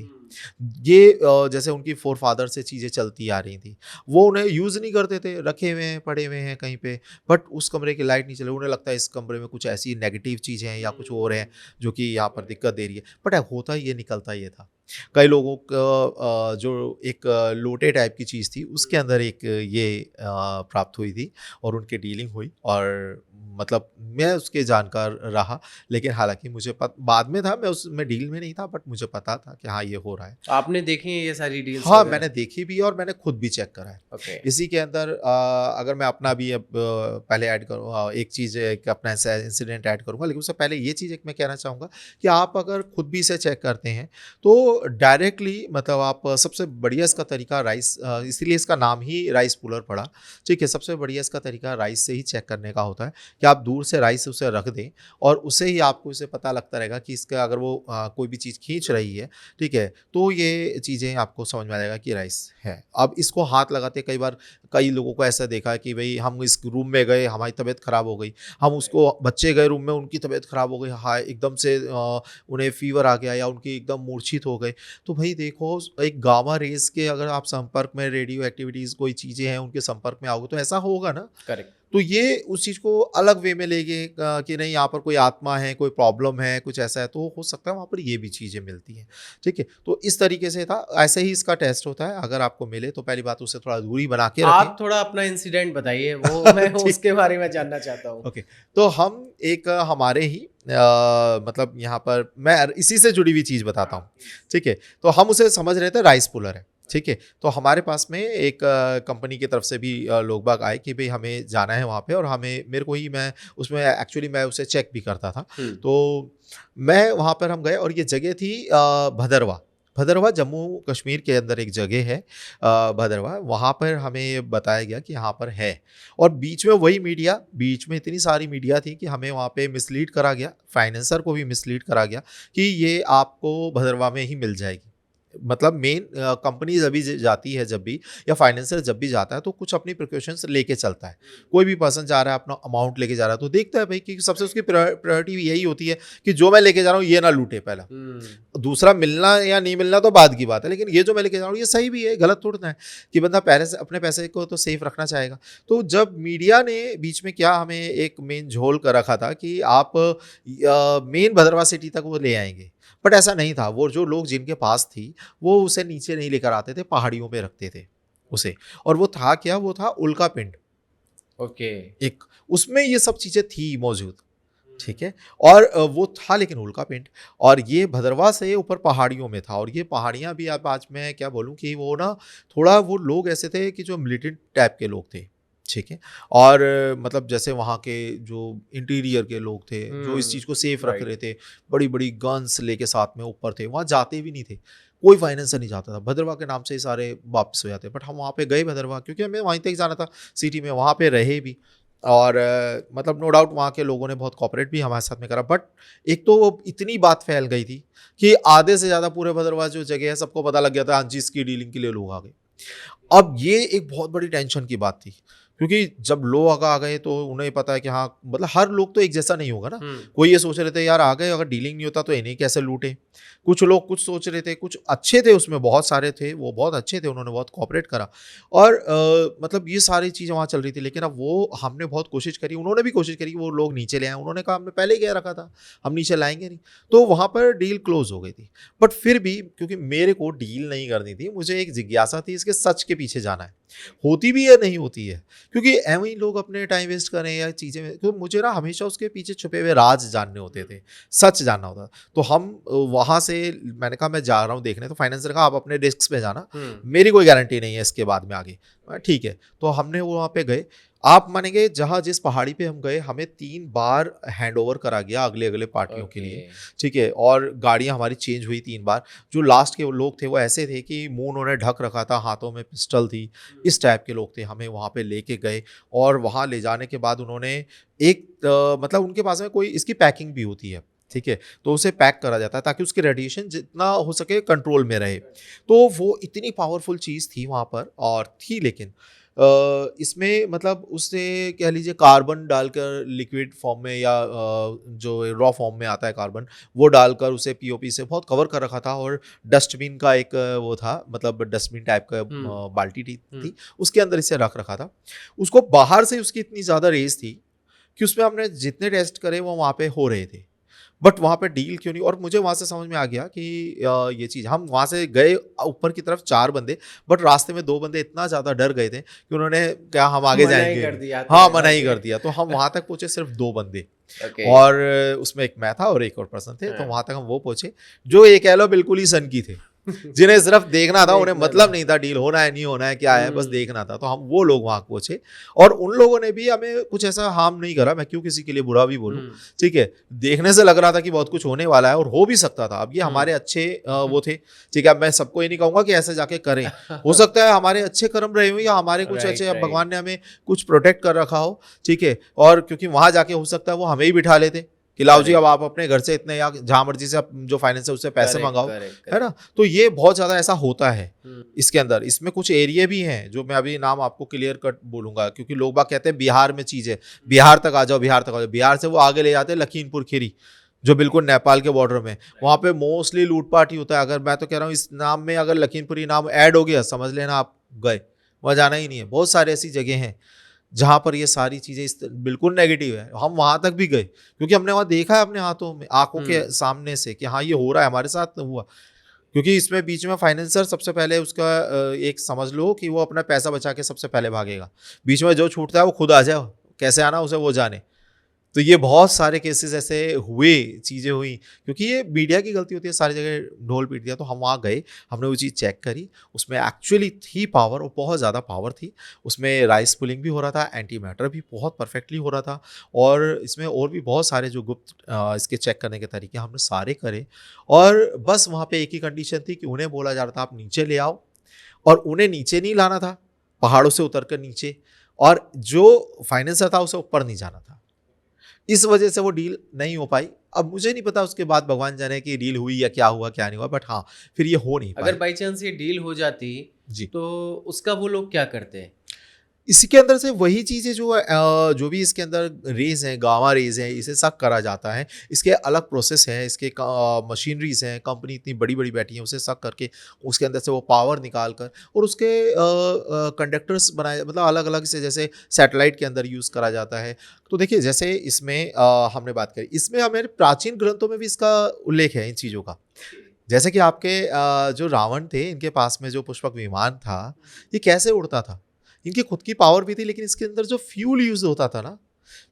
ये जैसे उनकी फोर फादर से चीज़ें चलती आ रही थी, वो उन्हें यूज़ नहीं करते थे, रखे हुए हैं, पड़े हुए हैं कहीं पे, बट उस कमरे की लाइट नहीं चल रही, उन्हें लगता है इस कमरे में कुछ ऐसी नेगेटिव चीज़ें हैं या कुछ और है जो कि यहाँ पर दिक्कत दे रही है, बट होता ये निकलता ये था। कई लोगों को जो एक लोटे टाइप की चीज़ थी, उसके अंदर एक ये प्राप्त हुई थी और उनकी डीलिंग हुई, और मतलब मैं उसके जानकार रहा। लेकिन हालाँकि मुझे बाद में था, मैं उसमें डील में नहीं था, बट मुझे पता था कि हाँ, ये हो रहा है। आपने देखी है ये सारी डील्स हाँ, वगैरह? मैंने देखी भी और मैंने खुद भी चेक करा है। ओके। इसी के अंदर अगर मैं अपना भी अब पहले ऐड करूँ, एक चीज़, एक अपना ऐसा इंसिडेंट ऐड करूँगा, लेकिन उससे पहले ये चीज़ एक मैं कहना चाहूँगा कि आप अगर खुद भी इसे चेक करते हैं, तो डायरेक्टली मतलब आप सबसे बढ़िया इसका तरीका राइस, इसीलिए इसका नाम ही राइस पुलर पड़ा। ठीक है, सबसे बढ़िया इसका तरीका राइस से ही चेक करने का होता है कि आप दूर से राइस उसे रख दें, और उससे ही आपको इसे पता लगता रहेगा कि इसका अगर वो कोई भी चीज़ खींच रही है, ठीक है, तो ये चीज़ें आपको समझ में आ जाएगा कि राइस है। अब इसको हाथ लगाते कई बार कई लोगों को ऐसा देखा है कि भाई हम इस रूम में गए, हमारी तबीयत ख़राब हो गई, हम उसको बच्चे गए रूम में, उनकी तबीयत ख़राब हो गई, हाँ एकदम से उन्हें फीवर आ गया या उनकी एकदम मूर्छित हो गए। तो भाई देखो, एक गामा रेज़ के अगर आप संपर्क में, रेडियो एक्टिविटीज़ कोई चीज़ें हैं उनके संपर्क में आओगे, तो ऐसा होगा ना। करेक्ट। तो ये उस चीज़ को अलग वे में ले गए कि नहीं, यहाँ पर कोई आत्मा है, कोई प्रॉब्लम है, कुछ ऐसा है, तो हो सकता है वहाँ पर ये भी चीज़ें मिलती हैं। ठीक है, तो इस तरीके से था, ऐसे ही इसका टेस्ट होता है। अगर आपको मिले तो पहली बात उससे थोड़ा दूरी बना के रखें। आप थोड़ा अपना इंसिडेंट बताइए, वो मैं ठीक। उसके बारे में जानना चाहता हूँ। ओके, तो हम एक हमारे ही मतलब यहाँ पर मैं इसी से जुड़ी हुई चीज़ बताता हूँ। ठीक है, तो हम उसे समझ रहे थे राइस पुलर है। ठीक है। तो हमारे पास में एक कंपनी की तरफ से भी लोग बाग आए कि भई हमें जाना है वहाँ पे, और हमें मेरे को ही मैं उसमें एक्चुअली मैं उसे चेक भी करता था। तो मैं वहाँ पर हम गए और ये जगह थी भदरवा। भदरवा जम्मू कश्मीर के अंदर एक जगह है भदरवा, वहाँ पर हमें बताया गया कि यहाँ पर है। और बीच में वही मीडिया, बीच में इतनी सारी मीडिया थी कि हमें वहाँ पे मिसलीड करा गया, फाइनेंसर को भी मिसलीड करा गया कि ये आपको भदरवा में ही मिल जाएगी। मतलब मेन कंपनी जब भी जाती है, जब भी या फाइनेंसर जब भी जाता है तो कुछ अपनी प्रिकॉशंस लेके चलता है। कोई भी पर्सन जा रहा है अपना अमाउंट लेके जा रहा है तो देखता है भाई कि सबसे उसकी प्रायोरिटी यही होती है कि जो मैं लेके जा रहा हूँ ये ना लूटे पहला। दूसरा मिलना या नहीं मिलना तो बाद की बात है, लेकिन ये जो मैं लेके जा रहा हूँ ये सही भी है, गलत थोड़ा ना है कि बंदा पहले से अपने पैसे को तो सेफ रखना चाहेगा। तो जब मीडिया ने बीच में क्या हमें एक मेन झोल कर रखा था कि आप मेन भद्रवा सिटी तक वो ले आएंगे, बट ऐसा नहीं था। वो जो लोग जिनके पास थी वो उसे नीचे नहीं लेकर आते थे, पहाड़ियों पे रखते थे उसे। और वो था क्या, वो था उल्का पिंड। ओके। एक उसमें ये सब चीज़ें थी मौजूद, ठीक है। और वो था लेकिन उल्का पिंड, और ये भदरवा से ऊपर पहाड़ियों में था। और ये पहाड़ियाँ भी आप आज मैं क्या बोलूँ कि वो ना थोड़ा वो लोग ऐसे थे कि जो मिलिटेंट टाइप के लोग थे, ठीक है। और मतलब जैसे वहाँ के जो इंटीरियर के लोग थे जो इस चीज़ को सेफ रख रहे थे, बड़ी बड़ी गन्स लेके साथ में ऊपर थे, वहाँ जाते भी नहीं थे, कोई फाइनेंसर नहीं जाता था। भद्रवा के नाम से ही सारे वापस हो जाते। बट हम वहाँ पे गए भद्रवा क्योंकि हमें वहीं तक जाना था सिटी में, वहाँ पे रहे भी। और मतलब नो डाउट वहाँ के लोगों ने बहुत कॉपरेट भी हमारे साथ में करा। बट एक तो वो इतनी बात फैल गई थी कि आधे से ज़्यादा पूरे भद्रवा जो जगह है सबको पता लग गया था, हाँ जी इसकी डीलिंग के लिए लोग आ गए। अब ये एक बहुत बड़ी टेंशन की बात थी क्योंकि जब लोग आ गए तो उन्हें पता है कि हाँ मतलब हर लोग तो एक जैसा नहीं होगा ना। कोई ये सोच रहे थे यार आ गए, अगर डीलिंग नहीं होता तो इन्हें कैसे लूटे। कुछ लोग कुछ सोच रहे थे, कुछ अच्छे थे उसमें, बहुत सारे थे वो बहुत अच्छे थे, उन्होंने बहुत कॉपरेट करा। और मतलब ये सारी चीज़ें वहाँ चल रही थी। लेकिन अब वो हमने बहुत कोशिश करी, उन्होंने भी कोशिश करी कि वो लोग नीचे ले आए। उन्होंने कहा हमने पहले ही कह रखा था हम नीचे लाएंगे नहीं, तो वहाँ पर डील क्लोज हो गई थी। बट फिर भी क्योंकि मेरे को डील नहीं करनी थी, मुझे एक जिज्ञासा थी इसके सच के पीछे जाना है, होती भी है नहीं होती है, क्योंकि एवं ही लोग अपने टाइम वेस्ट करें या चीज़ें। तो मुझे ना हमेशा उसके पीछे छुपे हुए राज जानने होते थे, सच जानना होता। तो हम वहाँ से मैंने कहा मैं जा रहा हूँ देखने, तो फाइनेंसर कहा आप अपने डेस्क पे जाना, मेरी कोई गारंटी नहीं है इसके बाद में आगे। ठीक है, तो हमने वो वहाँ पे गए। आप मानेंगे जहाँ जिस पहाड़ी पे हम गए हमें 3 बार हैंड ओवर करा गया अगले अगले पार्टियों के लिए, ठीक है। और गाड़ियाँ हमारी चेंज हुई 3 बार। जो लास्ट के लोग थे वो ऐसे थे कि मुंह उन्होंने ढक रखा था, हाथों में पिस्टल थी, इस टाइप के लोग थे। हमें वहाँ पे लेके गए और वहाँ ले जाने के बाद उन्होंने एक मतलब उनके पास में कोई इसकी पैकिंग भी होती है, ठीक है, तो उसे पैक करा जाता है ताकि उसकी रेडिएशन जितना हो सके कंट्रोल में रहे। तो वो इतनी पावरफुल चीज़ थी वहाँ पर और थी। लेकिन इसमें मतलब उससे कह लीजिए कार्बन डालकर लिक्विड फॉर्म में या जो रॉ फॉर्म में आता है कार्बन, वो डालकर उसे पीओपी से बहुत कवर कर रखा था। और डस्टबिन का एक वो था, मतलब डस्टबिन टाइप का बाल्टी थी, उसके अंदर इसे रख रखा था। उसको बाहर से उसकी इतनी ज़्यादा रेस थी कि उसमें हमने जितने टेस्ट करे वो वहाँ पे हो रहे थे, बट वहाँ पे डील क्यों नहीं। और मुझे वहाँ से समझ में आ गया कि ये चीज़, हम वहाँ से गए ऊपर की तरफ 4 बंदे, बट रास्ते में 2 बंदे इतना ज़्यादा डर गए थे कि उन्होंने क्या हम आगे जाएंगे, हाँ मना ही कर दिया। तो हम वहाँ तक पहुँचे सिर्फ 2 बंदे, और उसमें एक मैं था और एक और पर्सन थे। तो वहाँ तक हम वो पहुँचे जो ये कह लो बिल्कुल ही सन की थे, जिन्हें सिर्फ देखना था, उन्हें मतलब नहीं था डील होना है नहीं होना है क्या है, बस देखना था। तो हम वो लोग वहाँ पहुंचे और उन लोगों ने भी हमें कुछ ऐसा हार्म नहीं करा। मैं क्यों किसी के लिए बुरा भी बोलूं, ठीक है। देखने से लग रहा था कि बहुत कुछ होने वाला है और हो भी सकता था। अब ये हमारे अच्छे वो थे, ठीक है। अब मैं सबको ये नहीं कहूंगा कि ऐसे जाके करें, हो सकता है हमारे अच्छे कर्म रहे हो या हमारे कुछ अच्छे भगवान ने हमें कुछ प्रोटेक्ट कर रखा हो, ठीक है। और क्योंकि वहां जाके हो सकता है वो हमें ही बिठा लेते कि लाओ जी अब आप अपने घर से इतने या जहां मर्जी से आप जो फाइनेंस है उससे पैसे मंगाओ, है ना। तो ये बहुत ज्यादा ऐसा होता है इसके अंदर। इसमें कुछ एरिया भी हैं जो मैं अभी नाम आपको क्लियर कट बोलूंगा, क्योंकि लोग बाग कहते हैं बिहार में चीज है, बिहार तक आ जाओ, बिहार तक आ जाओ। बिहार से वो आगे ले जाते हैं लखीमपुर खीरी, जो बिल्कुल नेपाल के बॉर्डर में, वहाँ पे मोस्टली लूटपाट ही होता है। अगर मैं तो कह रहा हूँ इस नाम में अगर लखीमपुरी नाम ऐड हो गया समझ लेना आप गए, वहाँ जाना ही नहीं है। बहुत सारी ऐसी जगह हैं जहाँ पर ये सारी चीज़ें बिल्कुल नेगेटिव है। हम वहाँ तक भी गए क्योंकि हमने वहाँ देखा है अपने हाथों में, आंखों के सामने से कि हाँ ये हो रहा है, हमारे साथ हुआ। क्योंकि इसमें बीच में फाइनेंसर सबसे पहले उसका एक समझ लो कि वो अपना पैसा बचा के सबसे पहले भागेगा। बीच में जो छूटता है वो खुद आ जाए, कैसे आना उसे वो जाने, तो ये बहुत सारे केसेस ऐसे हुए, चीज़ें हुई, क्योंकि ये मीडिया की गलती होती है, सारी जगह ढोल पीट दिया। तो हम वहाँ गए, हमने वो चीज़ चेक करी, उसमें एक्चुअली थी पावर और बहुत ज़्यादा पावर थी। उसमें राइस पुलिंग भी हो रहा था, एंटी मैटर भी बहुत परफेक्टली हो रहा था, और इसमें और भी बहुत सारे जो गुप्त इसके चेक करने के तरीके हमने सारे करे। और बस वहाँ पे एक ही कंडीशन थी कि उन्हें बोला जा रहा था आप नीचे ले आओ, और उन्हें नीचे नहीं लाना था, पहाड़ों से उतर कर नीचे, और जो फाइनेंसर था उसे ऊपर नहीं जाना था। इस वजह से वो डील नहीं हो पाई। अब मुझे नहीं पता उसके बाद भगवान जाने कि डील हुई या क्या हुआ क्या नहीं हुआ, बट हाँ, फिर ये हो नहीं अगर पाई। बाई चांस ये डील हो जाती जी। तो उसका वो लोग क्या करते हैं? इसके अंदर से वही चीज़ें जो भी इसके अंदर रेज़ हैं, गामा रेज़ हैं, इसे सक करा जाता है। इसके अलग प्रोसेस है, इसके मशीनरीज़ हैं, कंपनी इतनी बड़ी-बड़ी बैठी है, उसे सक करके उसके अंदर से वो पावर निकाल कर और उसके कंडक्टर्स बनाए, मतलब अलग-अलग से, जैसे सैटेलाइट के अंदर यूज़ करा जाता है। तो देखिए, जैसे इसमें हमने बात करी, इसमें हमारे प्राचीन ग्रंथों में भी इसका उल्लेख है इन चीज़ों का। जैसे कि आपके जो रावण थे, इनके पास में जो पुष्पक विमान था, ये कैसे उड़ता था? इनकी खुद की पावर भी थी, लेकिन इसके अंदर जो फ्यूल यूज़ होता था ना,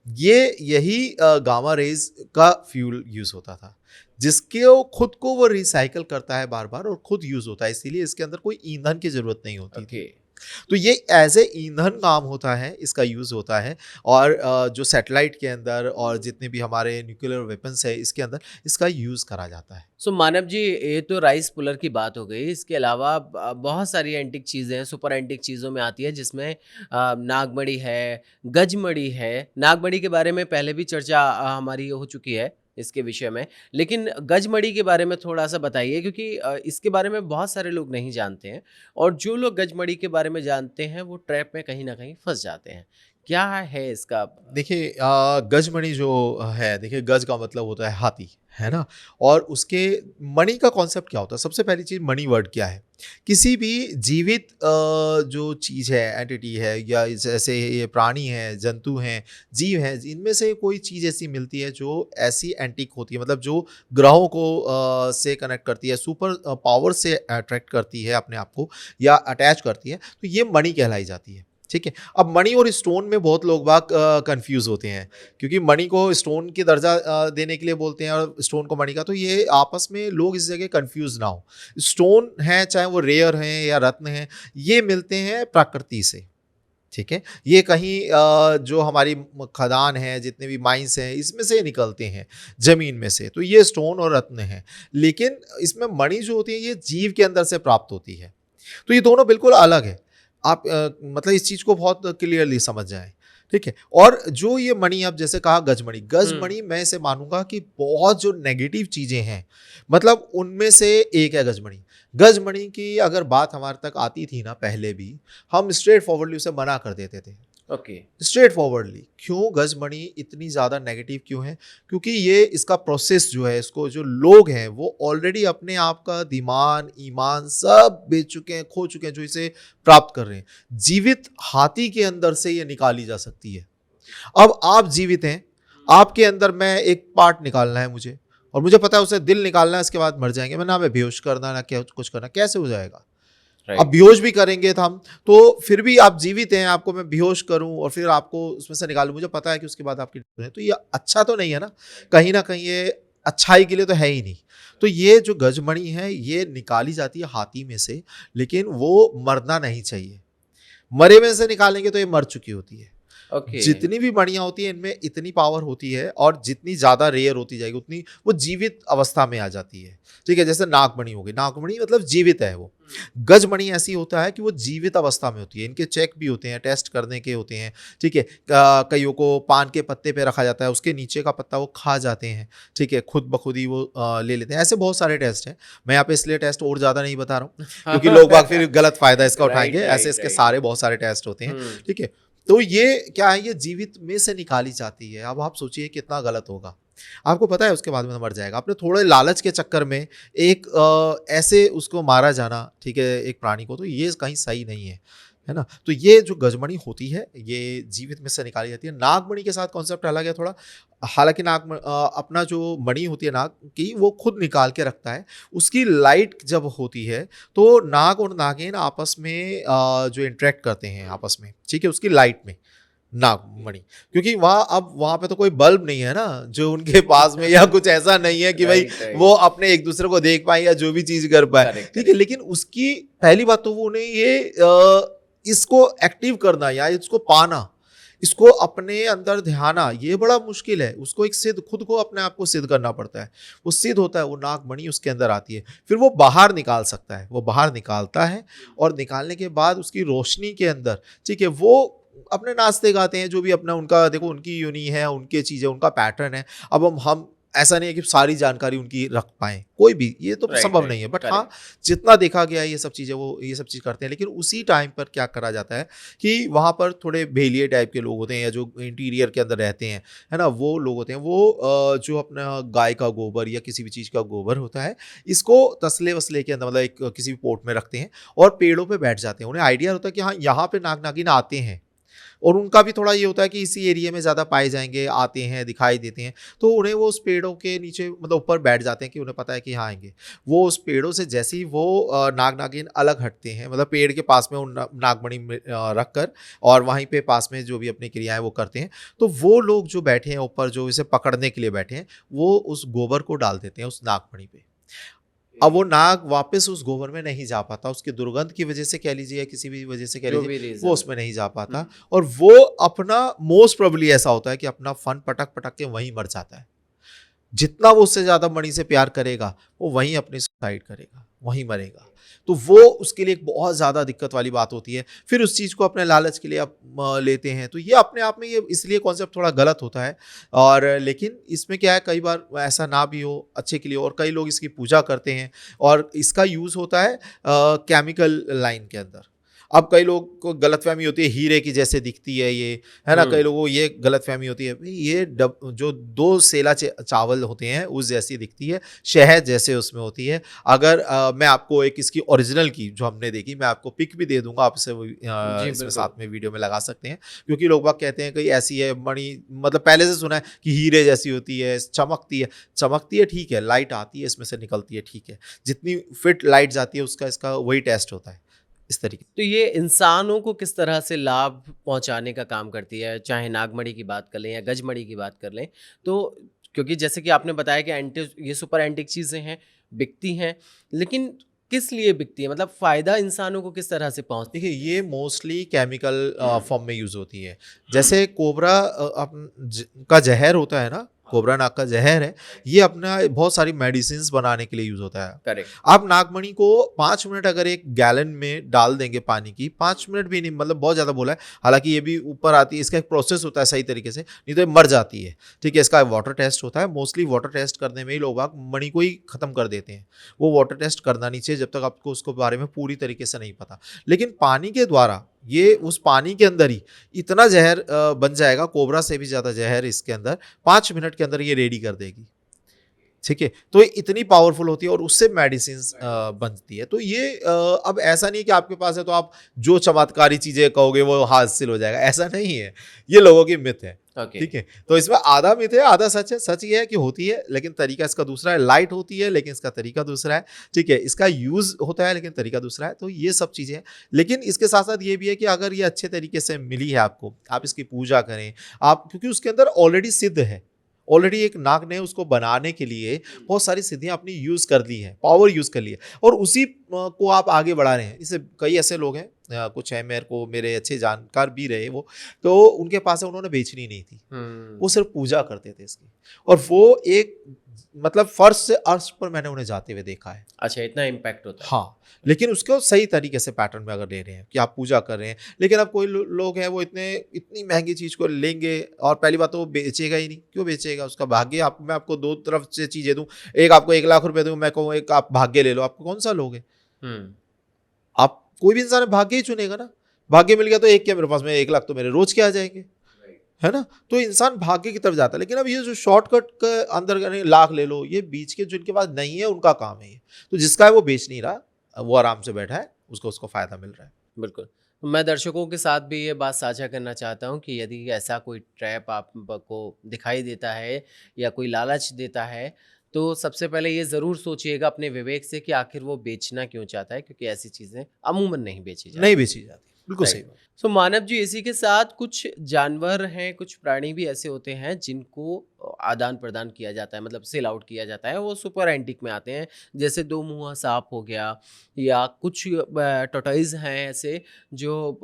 ये यही गामा रेज़ का फ्यूल यूज़ होता था, जिसके वो खुद को वो रिसाइकिल करता है बार-बार और खुद यूज़ होता है, इसीलिए इसके अंदर कोई ईंधन की ज़रूरत नहीं होती थी। ओके। तो ये एज़ ए ईंधन काम होता है, इसका यूज़ होता है, और जो सैटेलाइट के अंदर और जितने भी हमारे न्यूक्लियर वेपन्स है, इसके अंदर इसका यूज़ करा जाता है। सो मानव जी, ये तो राइस पुलर की बात हो गई। इसके अलावा बहुत सारी एंटिक चीज़ें हैं, सुपर एंटिक चीज़ों में आती है, जिसमें नागमणि है, गजमणि है। नागमणि के बारे में पहले भी चर्चा हमारी हो चुकी है इसके विषय में, लेकिन गजमणि के बारे में थोड़ा-सा बताइए, क्योंकि इसके बारे में बहुत सारे लोग नहीं जानते हैं, और जो लोग गजमणि के बारे में जानते हैं, वो ट्रैप में कहीं न कहीं फँस जाते हैं। क्या है इसका? देखिए, गजमणि जो है, देखिए गज का मतलब होता है हाथी, है ना? और उसके मणि का कॉन्सेप्ट क्या होता है? सबसे पहली चीज़, मणि वर्ड क्या है? किसी भी जीवित जो चीज़ है, एंटिटी है, या जैसे ये प्राणी है, जंतु हैं, जीव हैं, इनमें से कोई चीज़ ऐसी मिलती है जो ऐसी एंटिक होती है, मतलब जो ग्रहों को से कनेक्ट करती है, सुपर पावर से अट्रैक्ट करती है अपने आप को, या अटैच करती है, तो ये मणि कहलाई जाती है। ठीक है? अब मणि और स्टोन में बहुत लोग बाग कंफ्यूज होते हैं, क्योंकि मणि को स्टोन की दर्जा देने के लिए बोलते हैं, और स्टोन को मणि का, तो ये आपस में लोग इस जगह कंफ्यूज ना हो। स्टोन है, चाहे वो रेयर हैं या रत्न हैं, ये मिलते हैं प्रकृति से। ठीक है? ये कहीं जो हमारी खदान है, जितने भी माइंस हैं, इसमें से निकलते हैं, जमीन में से, तो ये स्टोन और रत्न हैं। लेकिन इसमें मणि जो होती है, ये जीव के अंदर से प्राप्त होती है। तो ये दोनों बिल्कुल अलग है। आप मतलब इस चीज़ को बहुत क्लियरली समझ जाएँ, ठीक है? और जो ये मणि, आप जैसे कहा गजमणि, हुँ। गजमणि मैं इसे मानूँगा कि बहुत जो नेगेटिव चीज़ें हैं, मतलब उनमें से एक है गजमणि। गजमणि की अगर बात हमारे तक आती थी ना पहले भी, हम स्ट्रेट फॉरवर्डली उसे मना कर देते थे। ओके। स्ट्रेट फॉरवर्डली क्यों गजमणि इतनी ज़्यादा नेगेटिव क्यों है? क्योंकि ये इसका प्रोसेस जो है, इसको जो लोग हैं वो ऑलरेडी अपने आप का दिमाग, ईमान सब बेच चुके हैं, खो चुके हैं, जो इसे प्राप्त कर रहे हैं। जीवित हाथी के अंदर से ये निकाली जा सकती है। अब आप जीवित हैं, आपके अंदर मैं एक पार्ट निकालना है मुझे, और मुझे पता है उसे दिल निकालना है, इसके बाद मर जाएंगे। मैं ना मैं बेहोश करना, ना क्या कुछ करना, कैसे हो जाएगा? अब राइट। बेहोश भी करेंगे तो हम, तो फिर भी आप जीवित हैं, आपको मैं बेहोश करूं और फिर आपको उसमें से निकालूं, मुझे पता है कि उसके बाद आपकी डेथ है, तो ये अच्छा तो नहीं है ना? कहीं ना कहीं ये अच्छाई के लिए तो है ही नहीं। तो ये जो गजमणि है, ये निकाली जाती है हाथी में से, लेकिन वो मरना नहीं चाहिए। मरे में से निकालेंगे तो ये मर चुकी होती है। ओके। जितनी भी मणियाँ होती हैं, इनमें इतनी पावर होती है, और जितनी ज़्यादा रेयर होती जाएगी, उतनी वो जीवित अवस्था में आ जाती है। ठीक है? जैसे नागमणि हो गई, नागमणि मतलब जीवित है वो। गजमणि ऐसी होता है कि वो जीवित अवस्था में होती है। इनके चेक भी होते हैं, टेस्ट करने के होते हैं। ठीक है? कईयों को पान के पत्ते पे रखा जाता है, उसके नीचे का पत्ता वो खा जाते हैं। ठीक है? खुद ब खुद ही वो ले लेते हैं। ऐसे बहुत सारे टेस्ट हैं। मैं यहाँ पे इसलिए टेस्ट और ज़्यादा नहीं बता रहा हूँ, क्योंकि लोग बाग फिर गलत फ़ायदा इसका राइट, उठाएँगे। ऐसे राइट, इसके राइट। सारे बहुत सारे टेस्ट होते हैं। हुँ। ठीक है? तो ये क्या है, ये जीवित में से निकाली जाती है। अब आप सोचिए कितना गलत होगा। आपको पता है उसके बाद में मर जाएगा। आपने थोड़े लालच के चक्कर में एक ऐसे उसको मारा जाना, ठीक है, एक प्राणी को, तो ये कहीं सही नहीं है ना? तो ये जो गजमणि होती है, ये जीवित में से निकाली जाती है। नागमणि के साथ कॉन्सेप्ट अलग है थोड़ा। हालाँकि अपना जो मणि होती है नाग की, वो खुद निकाल के रखता है। उसकी लाइट जब होती है, तो नाग और नागिन आपस में जो इंटरैक्ट करते हैं आपस में, ठीक है, उसकी लाइट में। नागमणि, क्योंकि वहां पे तो कोई बल्ब नहीं है ना जो उनके पास में, या कुछ ऐसा नहीं है कि भाई राइट, राइट। वो अपने एक दूसरे को देख पाए या जो भी चीज कर पाए। करेक्ट, ठीक है, करेक्ट। लेकिन उसकी पहली बात तो वो उन्हें ये इसको एक्टिव करना या इसको पाना, इसको अपने अंदर ध्याना, ये बड़ा मुश्किल है। उसको एक सिद्ध, खुद को अपने आप को सिद्ध करना पड़ता है। वो सिद्ध होता है, वो नागमणि उसके अंदर आती है, फिर वो बाहर निकाल सकता है, वो बाहर निकालता है। और निकालने के बाद उसकी रोशनी के अंदर, ठीक है, वो अपने नाचते गाते हैं, जो भी अपना उनका, देखो उनकी यूनि है, उनके चीजें, उनका पैटर्न है। अब हम ऐसा नहीं है कि सारी जानकारी उनकी रख पाए, कोई भी, ये तो राइट, संभव राइट। नहीं है, बट हाँ करेक्ट। जितना देखा गया है ये सब चीजें, वो ये सब चीज करते हैं। लेकिन उसी टाइम पर क्या करा जाता है कि वहां पर थोड़े भेलिए टाइप के लोग होते हैं, या जो इंटीरियर के अंदर रहते हैं, है ना, वो लोग होते हैं, वो जो अपना गाय का गोबर या किसी भी चीज का गोबर होता है, इसको तसले वसले के अंदर, मतलब एक किसी भी पोर्ट में रखते हैं और पेड़ों पे बैठ जाते हैं। उन्हें आइडिया होता है कि हाँ यहाँ पे नाग नागिन आते हैं, और उनका भी थोड़ा ये होता है कि इसी एरिया में ज़्यादा पाए जाएंगे, आते हैं, दिखाई देते हैं, तो उन्हें वो उस पेड़ों के नीचे, मतलब ऊपर बैठ जाते हैं कि उन्हें पता है कि यहाँ आएंगे। वो उस पेड़ों से जैसे ही वो नाग नागिन अलग हटते हैं, मतलब पेड़ के पास में उन नागमणि रख कर, और वहीं पे पास में जो भी अपनी क्रियाएं वो करते हैं, तो वो लोग जो बैठे हैं ऊपर, जो इसे पकड़ने के लिए बैठे हैं, वो उस गोबर को डाल देते हैं उस नागमणि पे। अब वो नाग वापस उस गोबर में नहीं जा पाता, उसकी दुर्गंध की वजह से कह लीजिए, या किसी भी वजह से कह जो लीजिए, भी वो रीज़न उसमें है। नहीं जा हुँ। पाता। और वो अपना, मोस्ट प्रोबेबली ऐसा होता है कि अपना फन पटक पटक के वहीं मर जाता है। जितना वो उससे ज्यादा मणि से प्यार करेगा, वो वहीं अपनी सुसाइड करेगा, वहीं मरेगा। तो वो उसके लिए एक बहुत ज्यादा दिक्कत वाली बात होती है। फिर उस चीज को अपने लालच के लिए आप लेते हैं, तो ये अपने आप में, ये इसलिए कॉन्सेप्ट थोड़ा गलत होता है। और लेकिन इसमें क्या है, कई बार ऐसा ना भी हो, अच्छे के लिए, और कई लोग इसकी पूजा करते हैं, और इसका यूज होता है केमिकल लाइन के अंदर। अब कई लोग को गलतफहमी होती है, हीरे की जैसे दिखती है ये, है ना, हुँ। कई लोगों को ये गलतफहमी होती है, भाई ये जो दो सेला चावल होते हैं उस जैसी दिखती है, शहद जैसे उसमें होती है। अगर मैं आपको एक इसकी ओरिजिनल की जो हमने देखी, मैं आपको पिक भी दे दूंगा, आप इसे जी, इसमें बिल्कुल। साथ में वीडियो में लगा सकते हैं। क्योंकि लोग बाग कहते हैं कि ऐसी है मणि, मतलब पहले से सुना है कि हीरे जैसी होती है, चमकती है। चमकती है, ठीक है, लाइट आती है इसमें से, निकलती है, ठीक है, जितनी फिट लाइट जाती है उसका इसका वही टेस्ट होता है, इस तरीके। तो ये इंसानों को किस तरह से लाभ पहुंचाने का काम करती है, चाहे नागमणि की बात कर लें या गजमणि की बात कर लें। तो क्योंकि जैसे कि आपने बताया कि एंटी, ये सुपर एंटिक चीज़ें हैं, बिकती हैं, लेकिन किस लिए बिकती है, मतलब फ़ायदा इंसानों को किस तरह से पहुंचता देखिए, ये मोस्टली केमिकल फॉर्म में यूज होती है। जैसे कोबरा का जहर होता है ना, कोबरा नाग का जहर है, ये अपना बहुत सारी मेडिसिन बनाने के लिए यूज होता है। करेक्ट। आप नागमणि को 5 मिनट अगर एक गैलन में डाल देंगे पानी की, 5 मिनट भी नहीं, मतलब बहुत ज्यादा बोला है, हालांकि ये भी ऊपर आती है, इसका एक प्रोसेस होता है सही तरीके से, नहीं तो ये मर जाती है। ठीक है, इसका वाटर टेस्ट होता है, मोस्टली वाटर टेस्ट करने में ही लोग आप मणि को ही खत्म कर देते हैं। वो वाटर टेस्ट करना नहीं चाहिए जब तक आपको उसको बारे में पूरी तरीके से नहीं पता। लेकिन पानी के द्वारा, ये उस पानी के अंदर ही इतना जहर बन जाएगा, कोबरा से भी ज्यादा जहर इसके अंदर 5 मिनट के अंदर ये रेडी कर देगी। ठीक है, तो ये इतनी पावरफुल होती है, और उससे मेडिसिन बनती है। तो ये अब ऐसा नहीं है कि आपके पास है तो आप जो चमत्कारी चीजें कहोगे वो हासिल हो जाएगा, ऐसा नहीं है। ये लोगों की मिथ है। ओके। ठीक है, तो इसमें आधा मिथ है, आधा सच है। सच ये है कि होती है, लेकिन तरीका इसका दूसरा है। लाइट होती है, लेकिन इसका तरीका दूसरा है। ठीक है, इसका यूज होता है, लेकिन तरीका दूसरा है। तो ये सब चीजें हैं। लेकिन इसके साथ साथ ये भी है कि अगर ये अच्छे तरीके से मिली है आपको, आप इसकी पूजा करें, आप, क्योंकि उसके अंदर ऑलरेडी सिद्ध है, ऑलरेडी एक नाग ने उसको बनाने के लिए बहुत सारी सिद्धियां अपनी यूज कर ली है, पावर यूज कर ली है, और उसी को आप आगे बढ़ा रहे हैं। इसे कई ऐसे लोग हैं, कुछ है, मेरे को, मेरे अच्छे जानकार भी रहे वो, तो उनके पास है, उन्होंने बेचनी नहीं थी, वो सिर्फ पूजा करते थे इसकी। और वो एक, मतलब फर्श से अर्श पर मैंने उन्हें जाते हुए देखा है। अच्छा, इतना इम्पैक्ट होता है। हाँ, लेकिन उसको सही तरीके से पैटर्न में अगर ले रहे हैं कि आप पूजा कर रहे हैं। लेकिन अब कोई लोग हैं, वो इतनी महंगी चीज को लेंगे, और पहली बात तो वो बेचेगा ही नहीं। क्यों बेचेगा? उसका भाग्य। आप, मैं आपको दो तरफ से चीजें दूं, एक आपको 1 लाख रुपए दूं, मैं कहूँ एक आप भाग्य ले लो, आपको कौन सा लोगे? हम्म। आप, कोई भी इंसान भाग्य ही चुनेगा ना। भाग्य मिल गया तो एक क्या मेरे पास में 1 लाख तो मेरे रोज के आ जाएंगे, है ना। तो इंसान भाग्य की तरफ जाता है। लेकिन अब ये जो शॉर्टकट के अंदर लाख ले लो, ये बीच के जिनके पास नहीं है उनका काम है ये। तो जिसका है वो बेच नहीं रहा, वो आराम से बैठा है, उसको उसको फायदा मिल रहा है। बिल्कुल। तो मैं दर्शकों के साथ भी ये बात साझा करना चाहता हूँ कि यदि ऐसा कोई ट्रैप आपको दिखाई देता है या कोई लालच देता है, तो सबसे पहले ये ज़रूर सोचिएगा अपने विवेक से कि आखिर वो बेचना क्यों चाहता है, क्योंकि ऐसी चीज़ें अमूमन नहीं बेची नहीं जाती। बेची जाती। बिल्कुल सही। सो मानव जी, इसी के साथ कुछ जानवर हैं, कुछ प्राणी भी ऐसे होते हैं जिनको आदान प्रदान किया जाता है, मतलब सेल आउट किया जाता है, वो सुपर एंटिक में आते हैं। जैसे दो मुंहा सांप हो गया, या कुछ टोटॉइज हैं ऐसे जो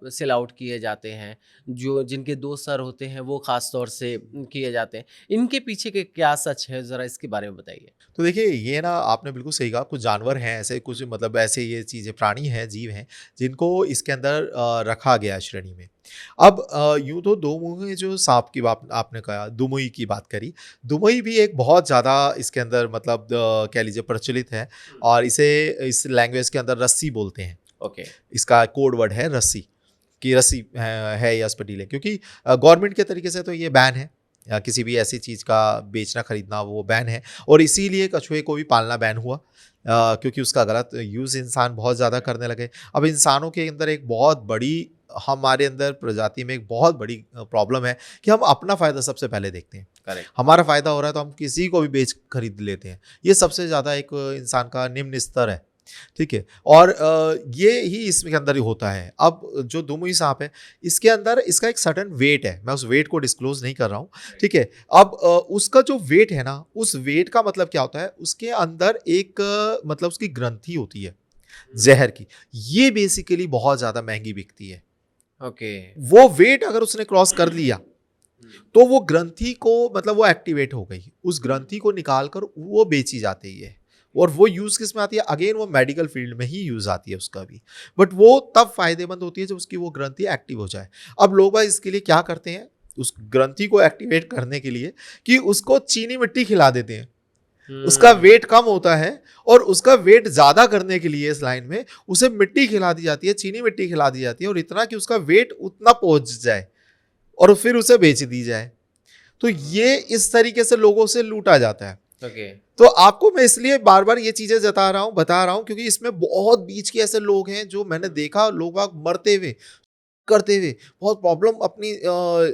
सेल आउट किए जाते हैं, जो जिनके दो सर होते हैं, वो खास तौर से किए जाते हैं। इनके पीछे के क्या सच है, ज़रा इसके बारे में बताइए। तो देखिए ये ना आपने बिल्कुल सही कहा, कुछ जानवर हैं ऐसे, कुछ मतलब ऐसे ये चीज़ें प्राणी हैं, जीव हैं, जिनको इसके अंदर रखा गया है श्रेणी में। अब यूँ तो दो मुँहे जो सांप की बात आपने कहा, दुमुई की बात करी, दुमुई भी एक बहुत ज़्यादा इसके अंदर मतलब कह लीजिए प्रचलित है, और इसे इस लैंग्वेज के अंदर रस्सी बोलते हैं। ओके। इसका कोड वर्ड है रस्सी, कि रस्सी है या स्पीडीले, क्योंकि गवर्नमेंट के तरीके से तो ये बैन है, या किसी भी ऐसी चीज़ का बेचना खरीदना वो बैन है, और इसीलिए कछुए को भी पालना बैन हुआ, क्योंकि उसका गलत यूज़ इंसान बहुत ज़्यादा करने लगे। अब इंसानों के अंदर एक बहुत बड़ी, हमारे अंदर प्रजाति में एक बहुत बड़ी प्रॉब्लम है कि हम अपना फ़ायदा सबसे पहले देखते हैं। करेक्ट। हमारा फ़ायदा हो रहा है तो हम किसी को भी बेच खरीद लेते हैं। ये सबसे ज़्यादा एक इंसान का निम्न स्तर है। ठीक है, और ये ही इसके अंदर ही होता है। अब जो दुमुई सांप है, इसके अंदर इसका एक सर्टेन वेट है, मैं उस वेट को डिस्क्लोज नहीं कर रहा हूँ। ठीक है, अब उसका जो वेट है ना, उस वेट का मतलब क्या होता है, उसके अंदर एक मतलब उसकी ग्रंथि होती है जहर की, ये बेसिकली बहुत ज़्यादा महंगी बिकती है। ओके। वो वेट अगर उसने क्रॉस कर लिया तो वो ग्रंथि को मतलब वो एक्टिवेट हो गई, उस ग्रंथि को निकाल कर वो बेची जाती है। और वो यूज़ किस में आती है, अगेन वो मेडिकल फील्ड में ही यूज़ आती है उसका भी, बट वो तब फायदेमंद होती है जब उसकी वो ग्रंथि एक्टिव हो जाए। अब लोग भाई इसके लिए क्या करते हैं, उस ग्रंथि को एक्टिवेट करने के लिए कि उसको चीनी मिट्टी खिला देते हैं। उसका वेट कम होता है, और उसका वेट ज़्यादा करने के लिए इस लाइन में उसे मिट्टी खिला दी जाती है, चीनी मिट्टी खिला दी जाती है, और इतना कि उसका वेट उतना पहुंच जाए और फिर उसे बेच दी जाए। तो ये इस तरीके से लोगों से लूटा जाता है। ओके। तो आपको मैं इसलिए बार बार ये चीजें बता रहा हूँ, क्योंकि इसमें बहुत बीच के ऐसे लोग हैं जो मैंने देखा, लोग बाग मरते हुए, करते हुए, बहुत प्रॉब्लम अपनी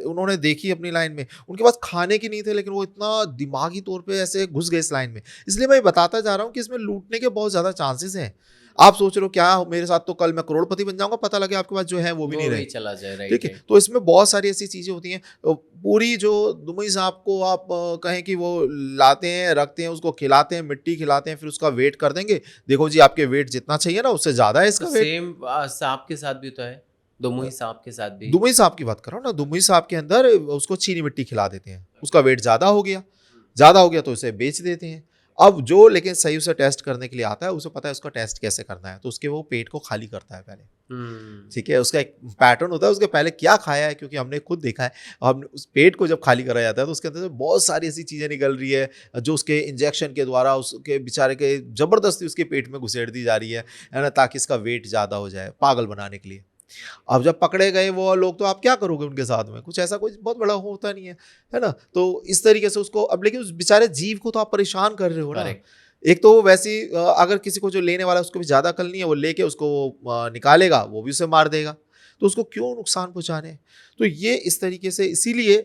उन्होंने देखी अपनी लाइन में। उनके पास खाने की नहीं थे, लेकिन वो इतना दिमागी तौर पे ऐसे घुस गए इस लाइन में। इसलिए मैं बताता जा रहा हूँ कि इसमें लूटने के बहुत ज्यादा चांसेस हैं। आप सोच रहे हो क्या मेरे साथ तो कल मैं करोड़पति बन जाऊंगा, पता लगे आपके पास जो है वो भी नहीं वो रहे। भी चला जाए, ठीक राइट है, है। तो इसमें बहुत सारी ऐसी चीजें होती हैं। पूरी जो दुमुई सांप को आप कहें कि वो लाते हैं, रखते हैं, उसको खिलाते हैं, मिट्टी खिलाते हैं, फिर उसका वेट कर देंगे, देखो जी आपके वेट जितना चाहिए ना उससे ज्यादा है तो इसका वेट। सेम सांप के साथ भी तो है, दोमुही सांप के साथ भी। दुमुई सांप की बात कर रहा हूँ ना, दुमुई सांप के अंदर उसको चीनी मिट्टी खिला देते हैं, उसका वेट ज्यादा हो गया, ज्यादा हो गया तो उसे बेच देते हैं। अब जो लेकिन सही उसे टेस्ट करने के लिए आता है, उसे पता है उसका टेस्ट कैसे करना है, तो उसके वो पेट को खाली करता है पहले। ठीक है, उसका एक पैटर्न होता है, उसके पहले क्या खाया है, क्योंकि हमने खुद देखा है। हमने उस पेट को जब खाली करा जाता है तो उसके अंदर से बहुत सारी ऐसी चीज़ें निकल रही है जो उसके इंजेक्शन के द्वारा उसके बेचारे के ज़बरदस्ती उसके पेट में घुसेड़ दी जा रही है ना, ताकि इसका वेट ज़्यादा हो जाए, पागल बनाने के लिए। अब जब पकड़े गए वो लोग, तो आप क्या करोगे उनके साथ में, कुछ ऐसा कुछ बहुत बड़ा होता नहीं है ना। तो इस तरीके से उसको, अब लेकिन उस बेचारे जीव को तो आप परेशान कर रहे हो ना। करेक्ट। एक तो वो वैसी अगर किसी को जो लेने वाला है उसको भी ज़्यादा अकल नहीं है, वो लेके उसको निकालेगा, वो भी उसे मार देगा, तो उसको क्यों नुकसान पहुंचाने। तो ये इस तरीके से, इसीलिए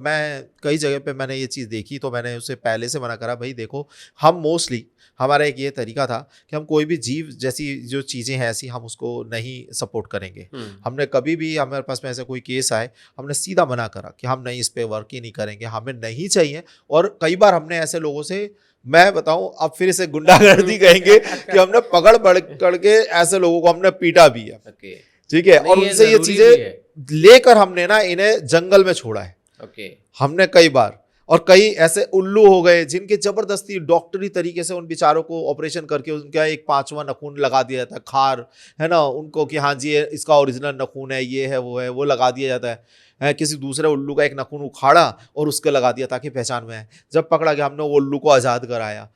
मैं कई जगह पे मैंने ये चीज़ देखी, तो मैंने उसे पहले से मना करा, भाई देखो हम मोस्टली, हमारा एक ये तरीका था कि हम कोई भी जीव जैसी जो चीज़ें हैं ऐसी हम उसको नहीं सपोर्ट करेंगे। हमने कभी भी, हमारे पास में ऐसा कोई केस आए, हमने सीधा मना करा कि हम नहीं, इस पे वर्क ही नहीं करेंगे, हमें नहीं चाहिए। और कई बार हमने ऐसे लोगों से, मैं बताऊं, अब फिर इसे गुंडागर्दी कहेंगे कि हमने पकड़ पकड़ के ऐसे लोगों को हमने पीटा भी है। ओके। ठीक है, और नहीं, उनसे ये जरूरी भी चीजें है। लेकर हमने ना इन्हें जंगल में छोड़ा है ओके। हमने कई बार। और कई ऐसे उल्लू हो गए जिनके जबरदस्ती डॉक्टरी तरीके से उन बेचारों को ऑपरेशन करके उनका एक 5वां नखून लगा दिया जाता है, खार है ना उनको, कि हाँ जी ये इसका ओरिजिनल नखून है, ये है, वो लगा दिया जाता है। किसी दूसरे उल्लू का एक नखून उखाड़ा और उसके लगा दिया ताकि पहचान में आए। जब पकड़ा गया, हमने वो उल्लू को आज़ाद कराया।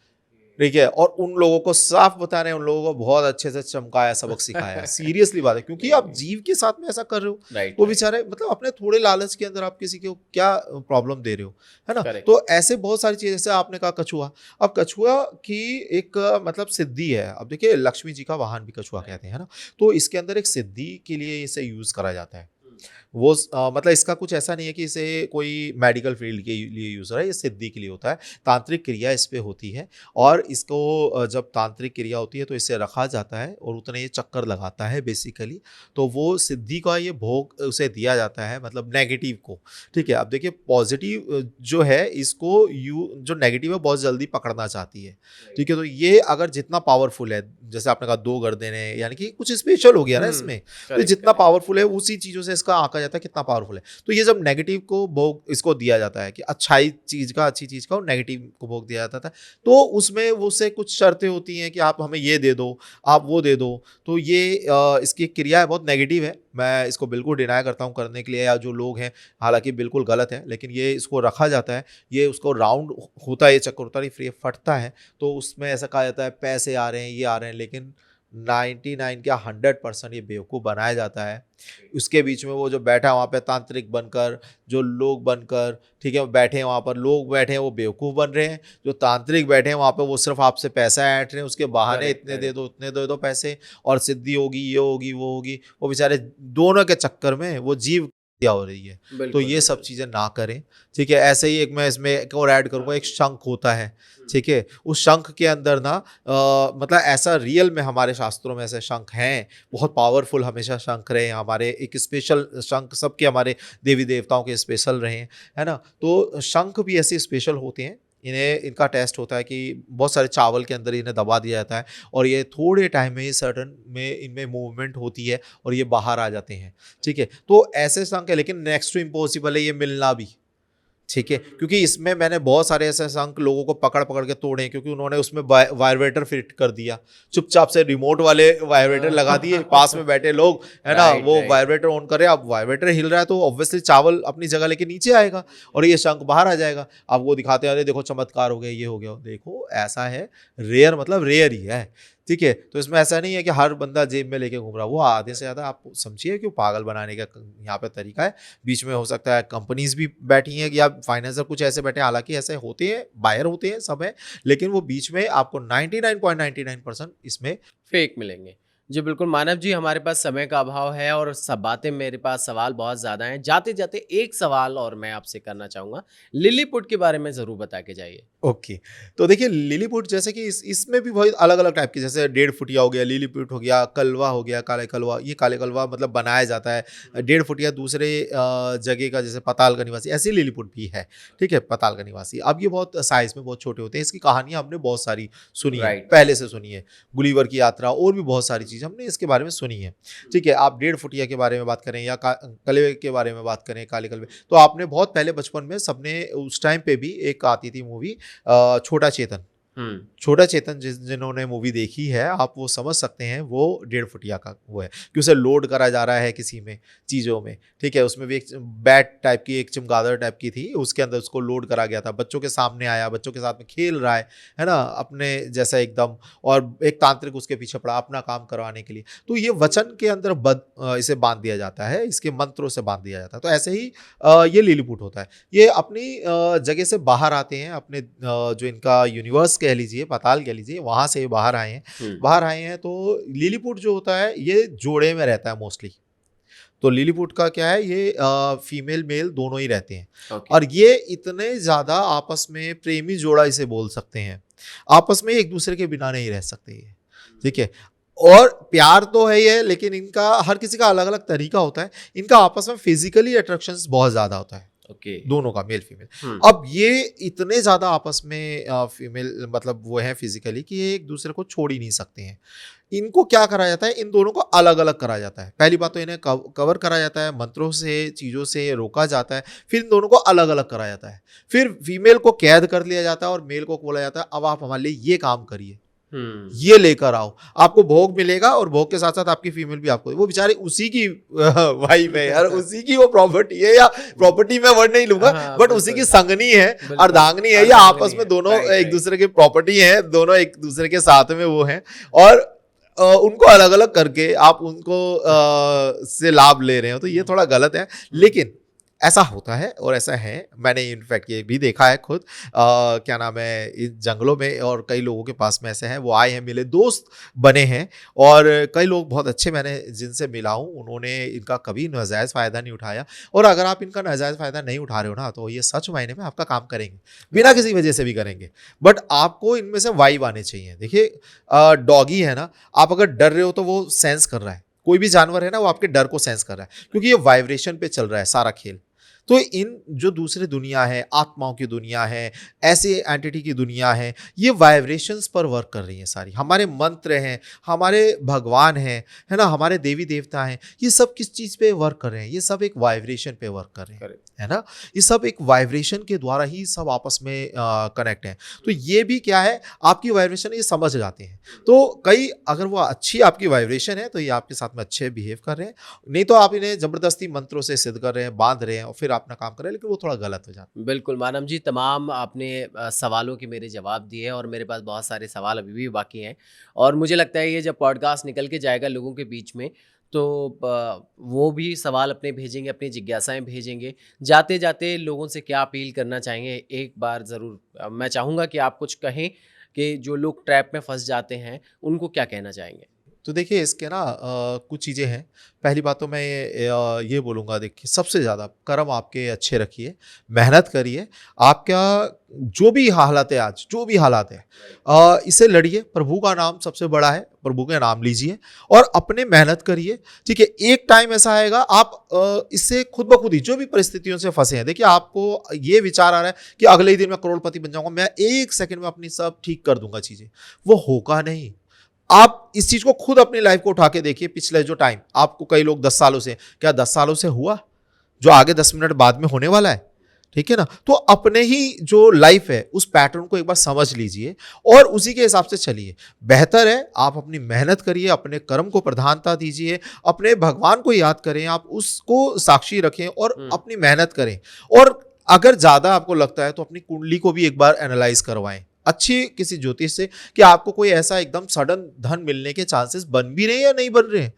ठीक है, और उन लोगों को साफ बता रहे हैं, उन लोगों को बहुत अच्छे से चमकाया, सबक सिखाया। सीरियसली बात है, क्योंकि आप जीव के साथ में ऐसा कर रहे हो, राइट। वो बेचारे, मतलब अपने थोड़े लालच के अंदर आप किसी को क्या प्रॉब्लम दे रहे हो, है ना। Correct. तो ऐसे बहुत सारी चीजें, जैसे आपने कहा कछुआ। अब कछुआ की एक मतलब सिद्धि है। अब देखिए, लक्ष्मी जी का वाहन भी कछुआ कहते हैं, है ना। तो इसके अंदर एक सिद्धि के लिए इसे यूज करा जाता है। वो मतलब इसका कुछ ऐसा नहीं है कि इसे कोई मेडिकल फील्ड के लिए यूज़ हो रहा है, ये सिद्धि के लिए होता है। तांत्रिक क्रिया इस पे होती है और इसको जब तांत्रिक क्रिया होती है तो इसे रखा जाता है और उतने ये चक्कर लगाता है बेसिकली। तो वो सिद्धि का ये भोग उसे दिया जाता है, मतलब नेगेटिव को। ठीक है, अब देखिए पॉजिटिव जो है इसको जो नेगेटिव है बहुत जल्दी पकड़ना चाहती है। ठीक है, तो ये अगर जितना पावरफुल है, जैसे आपने कहा 2 गर्दन है, यानी कि कुछ स्पेशल हो गया ना इसमें। तो जितना पावरफुल है उसी चीज़ों से इसका आंका जाता है कितना पावरफुल है। तो ये जब नेगेटिव को भोग इसको दिया जाता है कि अच्छी चीज़ का और नेगेटिव को भोग दिया जाता था, तो उसमें उससे कुछ शर्तें होती हैं कि आप हमें ये दे दो, आप वो दे दो। तो ये इसकी क्रिया है बहुत नेगेटिव है, मैं इसको बिल्कुल डिनाई करता हूँ करने के लिए, या जो लोग हैं हालांकि बिल्कुल गलत है, लेकिन ये इसको रखा जाता है। ये उसको राउंड होता है, ये चक्कर होता है, फिर ये फटता है, तो उसमें ऐसा कहा जाता है पैसे आ रहे हैं, ये आ रहे हैं, लेकिन 99 क्या 100% ये बेवकूफ़ बनाया जाता है। उसके बीच में वो जो बैठा है वहाँ पे तांत्रिक बनकर, जो लोग बनकर, ठीक है, बैठे हैं वहाँ पर, लोग बैठे हैं वो बेवकूफ़ बन रहे हैं, जो तांत्रिक बैठे हैं वहाँ पे वो सिर्फ आपसे पैसा ऐंठ रहे हैं, उसके बहाने इतने दे दो, उतने दे दो पैसे, और सिद्धि होगी, ये होगी, वो होगी। वो बेचारे दोनों के चक्कर में वो जीव हत्या हो रही है। तो ये सब चीज़ें ना करें। ठीक है, ऐसे ही एक मैं इसमें एक और ऐड करूँगा, एक शंख होता है। ठीक है, उस शंख के अंदर ना मतलब ऐसा रियल में हमारे शास्त्रों में ऐसे शंख हैं, बहुत पावरफुल हमेशा शंख रहे हैं हमारे, एक स्पेशल शंख सबके हमारे देवी देवताओं के स्पेशल रहे हैं, है ना। तो शंख भी ऐसे स्पेशल होते हैं, इनका टेस्ट होता है कि बहुत सारे चावल के अंदर इन्हें दबा दिया जाता है और ये थोड़े टाइम में सर्टन में इनमें मूवमेंट होती है और ये बाहर आ जाते हैं। ठीक है, तो ऐसे शंख है, लेकिन नेक्स्ट टू इम्पॉसिबल है ये मिलना भी। ठीक है, क्योंकि इसमें मैंने बहुत सारे ऐसे शंख लोगों को पकड़ पकड़ के तोड़े हैं, क्योंकि उन्होंने उसमें वाइब्रेटर फिट कर दिया, चुपचाप से रिमोट वाले वाइब्रेटर लगा दिए, पास में बैठे लोग, है ना, वो वाइब्रेटर ऑन करे, अब वाइब्रेटर हिल रहा है तो ऑब्वियसली चावल अपनी जगह लेके नीचे आएगा और ये शंख बाहर आ जाएगा। अब वो दिखाते हैं, अरे देखो चमत्कार हो गया, ये हो गया, देखो ऐसा है, रेयर मतलब रेयर ही है। ठीक है, तो इसमें ऐसा नहीं है कि हर बंदा जेब में लेके घूम रहा, वो आधे से ज़्यादा आप समझिए कि पागल बनाने का यहाँ पे तरीका है। बीच में हो सकता है कंपनीज भी बैठी हैं या फाइनेंसर कुछ ऐसे बैठे हैं, हालांकि ऐसे होते हैं, बायर होते हैं, सब है, लेकिन वो बीच में आपको 99.99% इसमें फेक मिलेंगे। जी बिल्कुल मानव जी, हमारे पास समय का अभाव है और सब बातें, मेरे पास सवाल बहुत ज़्यादा हैं। जाते जाते एक सवाल और मैं आपसे करना चाहूँगा, लिलीपुट के बारे में ज़रूर बता के जाइए। ओके, तो देखिए लिलीपुट जैसे कि इसमें भी बहुत अलग अलग टाइप की, जैसे 1.5 फुटिया हो गया, लिलीपुट हो गया, कलवा हो गया, काले कलवा। ये काले कलवा मतलब बनाया जाता है। 1.5 फुटिया दूसरे जगह का, जैसे पाताल का निवासी, ऐसे लिलीपुट भी है। ठीक है, पाताल का निवासी। अब ये बहुत साइज में बहुत छोटे होते हैं, इसकी कहानियाँ हमने बहुत सारी सुनी है, पहले से सुनी है, गुलिवर की यात्रा और भी बहुत सारी चीज़ हमने इसके बारे में सुनी है। ठीक है, आप 1.5 फुटिया के बारे में बात करें या कलवे के बारे में बात करें, काले कलवे, तो आपने बहुत पहले बचपन में सबने उस टाइम पे भी एक आती थी मूवी छोटा चेतन। छोटा चेतन जिन्होंने मूवी देखी है, आप वो समझ सकते हैं, वो 1.5 फुटिया का वो है कि उसे लोड करा जा रहा है किसी में चीज़ों में। ठीक है, उसमें भी एक बैट टाइप की, एक चमगादड़ टाइप की थी, उसके अंदर उसको लोड करा गया था, बच्चों के सामने आया, बच्चों के साथ में खेल रहा है ना, अपने जैसा एकदम, और एक तांत्रिक उसके पीछे पड़ा अपना काम करवाने के लिए। तो ये वचन के अंदर इसे बांध दिया जाता है, इसके मंत्रों से बांध दिया जाता है। तो ऐसे ही ये लिलीपुट होता है, ये अपनी जगह से बाहर आते हैं, अपने जो इनका यूनिवर्स कह लीजिए, पाताल कह लीजिए, वहां से बाहर आए हैं। तो लिलीपुट जो होता है ये जोड़े में रहता है मोस्टली। तो लिलीपुट का क्या है, ये फीमेल मेल दोनों ही रहते हैं। और ये इतने ज्यादा आपस में प्रेमी जोड़ा इसे बोल सकते हैं, आपस में एक दूसरे के बिना नहीं रह सकते ये। ठीक है, और प्यार तो है ये, लेकिन इनका हर किसी का अलग अलग तरीका होता है। इनका आपस में फिजिकली अट्रैक्शन बहुत ज्यादा होता है, दोनों का, मेल फीमेल। अब ये इतने ज्यादा आपस में फीमेल मतलब वो है फिजिकली कि ये एक दूसरे को छोड़ ही नहीं सकते हैं। इनको क्या करा जाता है, इन दोनों को अलग अलग करा जाता है। पहली बात तो इन्हें कवर करा जाता है, मंत्रों से, चीज़ों से रोका जाता है। फिर इन दोनों को अलग अलग करा जाता है। फिर फीमेल को कैद कर लिया जाता है और मेल को बोला जाता है, अब आप हमारे लिए ये काम करिए, ये लेकर आओ, आपको भोग मिलेगा और भोग के साथ साथ आपकी फीमेल भी आपको। वो बेचारे उसी की वाइफ है यार, उसी की वो प्रॉपर्टी है, या प्रॉपर्टी में वर्ड नहीं लूंगा, बट उसी की संगनी है, अर्धांगिनी है, या आपस में दोनों एक दूसरे की प्रॉपर्टी है, दोनों एक दूसरे के साथ में वो हैं, और उनको अलग अलग करके आप उनको से लाभ ले रहे हो, तो ये थोड़ा गलत है। लेकिन ऐसा होता है और ऐसा है, मैंने इनफैक्ट ये भी देखा है खुद। क्या नाम है, इन जंगलों में और कई लोगों के पास में ऐसे हैं, वो आए हैं, मिले, दोस्त बने हैं, और कई लोग बहुत अच्छे मैंने जिनसे मिला हूँ, उन्होंने इनका कभी नाजायज़ फ़ायदा नहीं उठाया। और अगर आप इनका नाजायज़ फ़ायदा नहीं उठा रहे हो ना, तो ये सच मायने में आपका काम करेंगे, बिना किसी वजह से भी करेंगे, बट आपको इनमें से वाइब आने चाहिए। देखिए डॉगी है ना, आप अगर डर रहे हो तो वो सेंस कर रहा है, कोई भी जानवर है ना, वो आपके डर को सेंस कर रहा है, क्योंकि ये वाइब्रेशन पे चल रहा है सारा खेल। तो इन जो दूसरी दुनिया है, आत्माओं की दुनिया है, ऐसे एंटिटी की दुनिया है, ये वाइब्रेशंस पर वर्क कर रही हैं सारी। हमारे मंत्र हैं, हमारे भगवान हैं, है ना, हमारे देवी देवता हैं, ये सब किस चीज़ पे वर्क कर रहे हैं? ये सब एक वाइब्रेशन पे वर्क कर रहे हैं, है ना। ये सब एक वाइब्रेशन के द्वारा ही सब आपस में कनेक्ट हैं। तो ये भी क्या है, आपकी वाइब्रेशन ये समझ जाते हैं। तो कई, अगर वो अच्छी आपकी वाइब्रेशन है तो ये आपके साथ में अच्छे बिहेव कर रहे हैं, नहीं तो आप इन्हें ज़बरदस्ती मंत्रों से सिद्ध कर रहे हैं, बांध रहे हैं और फिर अपना काम कर रहे हैं, लेकिन वो थोड़ा गलत हो जाता है। बिल्कुल मानव जी, तमाम आपने सवालों के मेरे जवाब दिए और मेरे पास बहुत सारे सवाल अभी भी बाकी हैं। और मुझे लगता है ये जब पॉडकास्ट निकल के जाएगा लोगों के बीच में, तो वो भी सवाल अपने भेजेंगे, अपनी जिज्ञासाएं भेजेंगे। जाते जाते लोगों से क्या अपील करना चाहेंगे, एक बार ज़रूर मैं चाहूँगा कि आप कुछ कहें कि जो लोग ट्रैप में फंस जाते हैं उनको क्या कहना चाहेंगे। तो देखिए इसके ना कुछ चीज़ें हैं। पहली बात तो मैं ये बोलूँगा, देखिए सबसे ज़्यादा कर्म आपके अच्छे रखिए, मेहनत करिए। आपका जो भी हालत है आज, जो भी हालात है, इससे लड़िए। प्रभु का नाम सबसे बड़ा है, प्रभु का नाम लीजिए और अपने मेहनत करिए, ठीक है। एक टाइम ऐसा आएगा आप इससे खुद ब खुद ही जो भी परिस्थितियों से फंसे हैं, देखिए आपको ये विचार आ रहा है कि अगले ही दिन मैं करोड़पति बन जाऊंगा, मैं एक सेकंड में अपनी सब ठीक कर दूंगा चीज़ें, वो होगा नहीं। आप इस चीज को खुद अपनी लाइफ को उठा के देखिए। पिछले जो टाइम आपको, कई लोग 10 सालों से, क्या 10 सालों से हुआ जो आगे 10 मिनट बाद में होने वाला है? ठीक है ना। तो अपने ही जो लाइफ है उस पैटर्न को एक बार समझ लीजिए और उसी के हिसाब से चलिए। बेहतर है आप अपनी मेहनत करिए, अपने कर्म को प्रधानता दीजिए, अपने भगवान को याद करें, आप उसको साक्षी रखें और अपनी मेहनत करें। और अगर ज्यादा आपको लगता है तो अपनी कुंडली को भी एक बार एनालाइज करवाएं अच्छी किसी ज्योतिष से, कि आपको कोई ऐसा एकदम सडन धन मिलने के चांसेस बन भी रहे हैं या नहीं बन रहे हैं।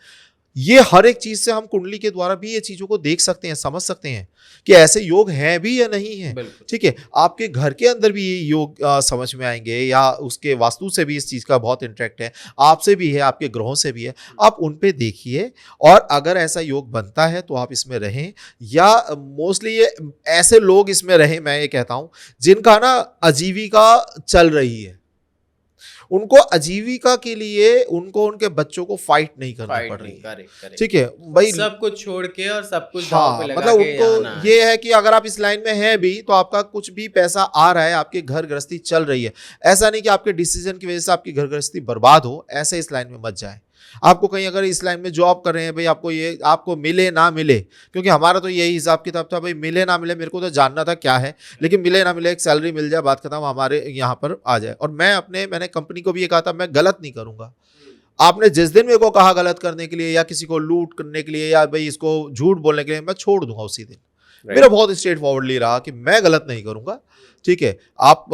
ये हर एक चीज से हम कुंडली के द्वारा भी ये चीजों को देख सकते हैं, समझ सकते हैं कि ऐसे योग हैं भी या नहीं है। ठीक है, आपके घर के अंदर भी ये योग समझ में आएंगे, या उसके वास्तु से भी इस चीज का बहुत इंटरेक्ट है, आपसे भी है, आपके ग्रहों से भी है। आप उन पे देखिए और अगर ऐसा योग बनता है तो आप इसमें रहें, या मोस्टली ये ऐसे लोग इसमें रहें, मैं ये कहता हूं जिनका ना आजीविका चल रही है, उनको आजीविका के लिए उनको उनके बच्चों को फाइट नहीं करना पड़ रही है। ठीक है भाई, सब कुछ छोड़ के और सब कुछ दांव पे लगा मतलब के उनको ये है कि अगर आप इस लाइन में हैं भी तो आपका कुछ भी पैसा आ रहा है, आपकी घर गृहस्थी चल रही है। ऐसा नहीं कि आपके डिसीजन की वजह से आपकी घर गृहस्थी बर्बाद हो, ऐसे इस लाइन में मत जाए। आपको कहीं अगर इस लाइन में जॉब कर रहे हैं भाई, आपको ये आपको मिले ना मिले, क्योंकि हमारा तो यही हिसाब किताब था भाई, मिले ना मिले, मेरे को तो जानना था क्या है, लेकिन मिले ना मिले, एक सैलरी मिल जाए, बात खत्म, हमारे यहाँ पर आ जाए। और मैंने कंपनी को भी ये कहा था, मैं गलत नहीं करूंगा। आपने जिस दिन मेरे को कहा गलत करने के लिए या किसी को लूट करने के लिए या भाई इसको झूठ बोलने के लिए, मैं छोड़ दूंगा उसी दिन। मेरा बहुत स्ट्रेट फॉरवर्डली रहा कि मैं गलत नहीं करूंगा। ठीक है, आप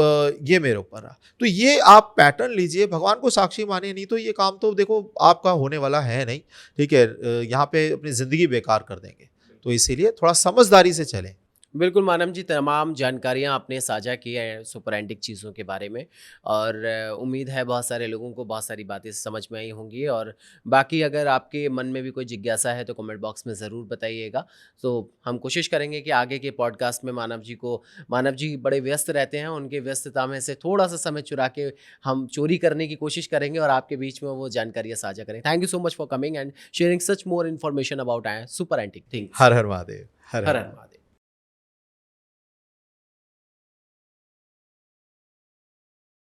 ये मेरे ऊपर रहा। तो ये आप पैटर्न लीजिए, भगवान को साक्षी मानिए, नहीं तो ये काम तो देखो आपका होने वाला है नहीं। ठीक है, यहाँ पे अपनी जिंदगी बेकार कर देंगे, तो इसीलिए थोड़ा समझदारी से चलें। बिल्कुल मानव जी, तमाम जानकारियाँ आपने साझा की हैं सुपरैंटिक चीज़ों के बारे में, और उम्मीद है बहुत सारे लोगों को बहुत सारी बातें समझ में आई होंगी। और बाकी अगर आपके मन में भी कोई जिज्ञासा है तो कमेंट बॉक्स में ज़रूर बताइएगा। तो हम कोशिश करेंगे कि आगे के पॉडकास्ट में मानव जी बड़े व्यस्त रहते हैं, उनके व्यस्तता में से थोड़ा सा समय चुरा के हम चोरी करने की कोशिश करेंगे और आपके बीच में वो जानकारियाँ साझा करें। Thank you so much for coming and sharing such more information about superantic things. हर हर महादेव। हर हर महादेव।